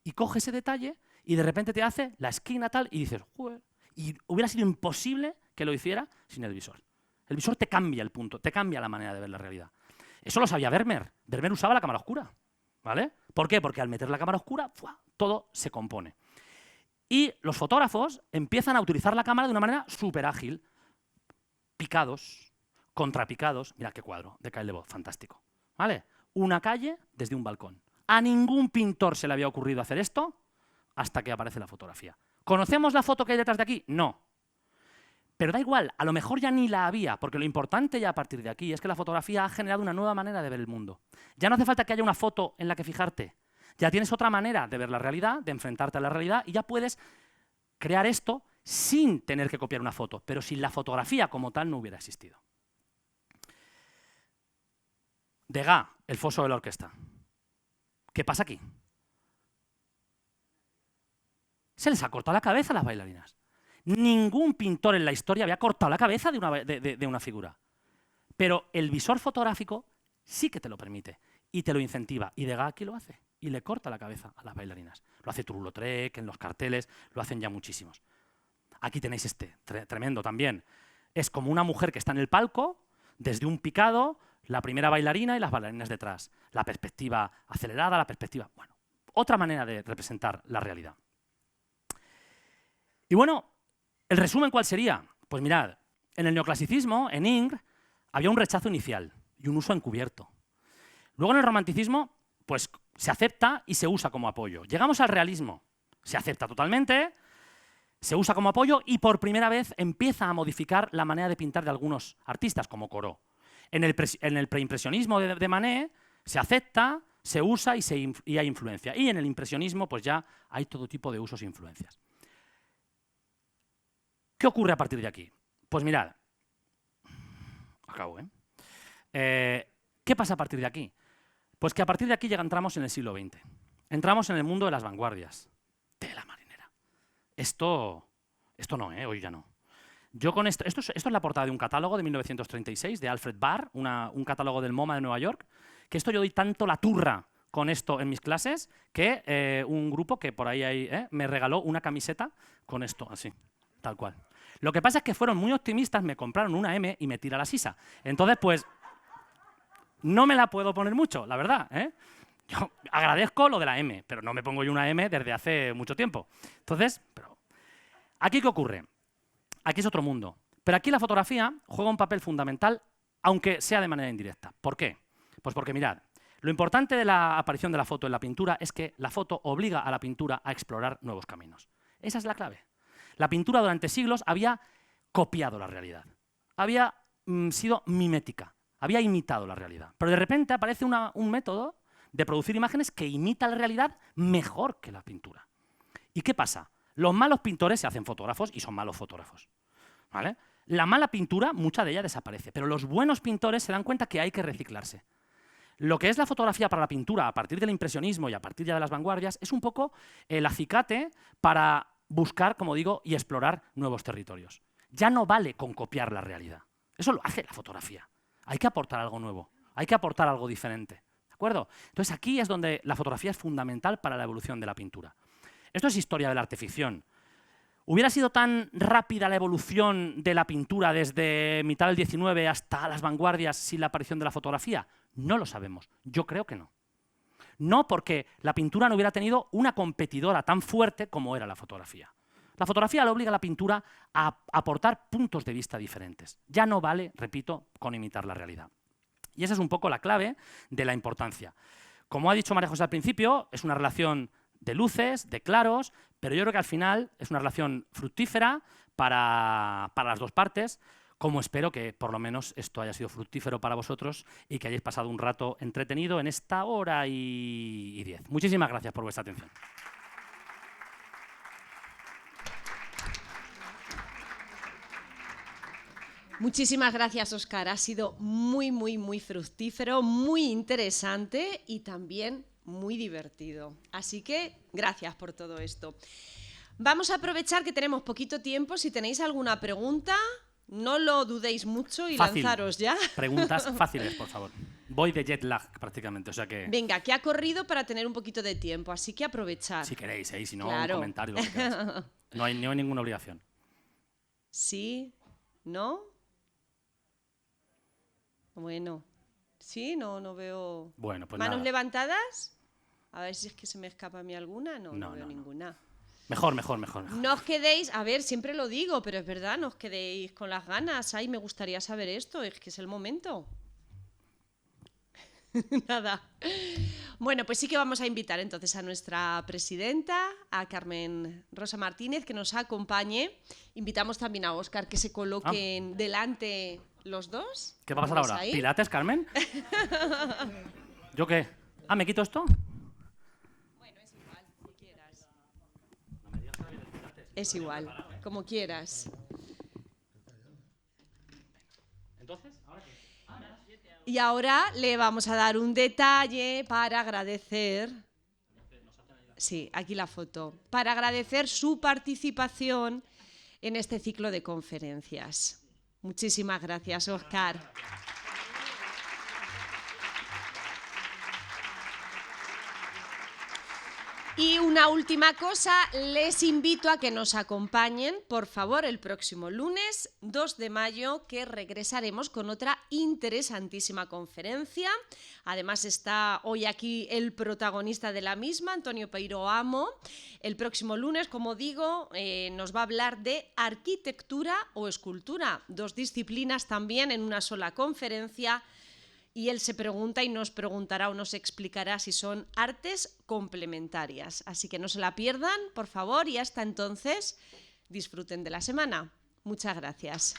y coge ese detalle y de repente te hace la esquina tal y dices, joder. Y hubiera sido imposible que lo hiciera sin el visor. El visor te cambia el punto, te cambia la manera de ver la realidad. Eso lo sabía Vermeer. Vermeer usaba la cámara oscura, ¿vale? ¿Por qué? Porque al meter la cámara oscura, ¡fua!, todo se compone. Y los fotógrafos empiezan a utilizar la cámara de una manera súper ágil. Picados, contrapicados. Mirad qué cuadro de Kyle Leboeuf, fantástico. ¿Vale? Una calle desde un balcón. A ningún pintor se le había ocurrido hacer esto hasta que aparece la fotografía. ¿Conocemos la foto que hay detrás de aquí? No. Pero da igual, a lo mejor ya ni la había, porque lo importante ya a partir de aquí es que la fotografía ha generado una nueva manera de ver el mundo. Ya no hace falta que haya una foto en la que fijarte. Ya tienes otra manera de ver la realidad, de enfrentarte a la realidad, y ya puedes crear esto sin tener que copiar una foto, pero sin la fotografía como tal no hubiera existido. Degas, el foso de la orquesta. ¿Qué pasa aquí? Se les ha cortado la cabeza a las bailarinas. Ningún pintor en la historia había cortado la cabeza de una figura. Pero el visor fotográfico sí que te lo permite y te lo incentiva. Y Degas aquí lo hace y le corta la cabeza a las bailarinas. Lo hace Toulouse-Lautrec, en los carteles, lo hacen ya muchísimos. Aquí tenéis este, tremendo también. Es como una mujer que está en el palco, desde un picado, la primera bailarina y las bailarinas detrás. La perspectiva acelerada, la perspectiva... Bueno, otra manera de representar la realidad. Y bueno, ¿el resumen cuál sería? Pues mirad, en el neoclasicismo, en Ingres, había un rechazo inicial y un uso encubierto. Luego en el romanticismo, pues se acepta y se usa como apoyo. Llegamos al realismo, se acepta totalmente, se usa como apoyo y por primera vez empieza a modificar la manera de pintar de algunos artistas, como Corot. En el preimpresionismo de Manet se acepta, se usa y hay influencia. Y en el impresionismo pues ya hay todo tipo de usos e influencias. ¿Qué ocurre a partir de aquí? Pues mirad, acabo, ¿qué pasa a partir de aquí? Pues que a partir de aquí ya entramos en el siglo XX. Entramos en el mundo de las vanguardias. Tela marinera. Esto no, hoy ya no. Yo con esto es la portada de un catálogo de 1936 de Alfred Barr, un catálogo del MoMA de Nueva York, que esto yo doy tanto la turra con esto en mis clases que un grupo que por ahí hay, me regaló una camiseta con esto, así, tal cual. Lo que pasa es que fueron muy optimistas, me compraron una M y me tira la sisa. Entonces, pues, no me la puedo poner mucho, la verdad. Yo agradezco lo de la M, pero no me pongo yo una M desde hace mucho tiempo. Entonces, pero ¿aquí qué ocurre? Aquí es otro mundo. Pero aquí la fotografía juega un papel fundamental, aunque sea de manera indirecta. ¿Por qué? Pues porque, mirad, lo importante de la aparición de la foto en la pintura es que la foto obliga a la pintura a explorar nuevos caminos. Esa es la clave. La pintura durante siglos había copiado la realidad, había sido mimética, había imitado la realidad. Pero de repente aparece un método de producir imágenes que imita la realidad mejor que la pintura. ¿Y qué pasa? Los malos pintores se hacen fotógrafos y son malos fotógrafos, ¿vale? La mala pintura, mucha de ella desaparece, pero los buenos pintores se dan cuenta que hay que reciclarse. Lo que es la fotografía para la pintura a partir del impresionismo y a partir ya de las vanguardias es un poco el acicate para buscar, como digo, y explorar nuevos territorios. Ya no vale con copiar la realidad. Eso lo hace la fotografía. Hay que aportar algo nuevo, hay que aportar algo diferente. ¿De acuerdo? Entonces aquí es donde la fotografía es fundamental para la evolución de la pintura. Esto es historia del arte ficción. ¿Hubiera sido tan rápida la evolución de la pintura desde mitad del 19 hasta las vanguardias sin la aparición de la fotografía? No lo sabemos. Yo creo que no. No porque la pintura no hubiera tenido una competidora tan fuerte como era la fotografía. La fotografía le obliga a la pintura a aportar puntos de vista diferentes. Ya no vale, repito, con imitar la realidad. Y esa es un poco la clave de la importancia. Como ha dicho María José al principio, es una relación de luces, de claros, pero yo creo que al final es una relación fructífera para las dos partes, como espero que por lo menos esto haya sido fructífero para vosotros y que hayáis pasado un rato entretenido en esta hora y 10. Muchísimas gracias por vuestra atención. Muchísimas gracias, Óscar. Ha sido muy, muy, muy fructífero, muy interesante y también muy divertido. Así que gracias por todo esto. Vamos a aprovechar que tenemos poquito tiempo. Si tenéis alguna pregunta, no lo dudéis mucho y Fácil. lanzaros ya. Preguntas fáciles, por favor. Voy de jet lag prácticamente, o sea que... Venga, que ha corrido para tener un poquito de tiempo, así que aprovechar. Si queréis, si no, Claro. un comentario, lo que queráis. No hay ninguna obligación. ¿Sí? ¿No? Bueno, sí, no veo... Bueno, pues ¿Manos nada. levantadas? A ver si es que se me escapa a mí alguna. No No, veo no. ninguna. Mejor. No os quedéis, a ver, siempre lo digo, pero es verdad, no os quedéis con las ganas. Ay, me gustaría saber esto, es que es el momento. Nada. Bueno, pues sí que vamos a invitar entonces a nuestra presidenta, a Carmen Rosa Martínez, que nos acompañe. Invitamos también a Óscar que se coloquen delante los dos. ¿Qué va a pasar ahora? Ahí. ¿Pilates, Carmen? ¿Yo qué? Ah, ¿me quito esto? Bueno, es igual, como quieras. Es igual, como quieras. Entonces, ¿ahora qué? Y ahora le vamos a dar un detalle para agradecer. Sí, aquí la foto. Para agradecer su participación en este ciclo de conferencias. Muchísimas gracias, Óscar. Y una última cosa, les invito a que nos acompañen, por favor, el próximo lunes 2 de mayo, que regresaremos con otra interesantísima conferencia. Además está hoy aquí el protagonista de la misma, Antonio Peiro Amo. El próximo lunes, como digo, nos va a hablar de arquitectura o escultura, 2 disciplinas también en una sola conferencia. Y él se pregunta y nos preguntará o nos explicará si son artes complementarias. Así que no se la pierdan, por favor, y hasta entonces disfruten de la semana. Muchas gracias.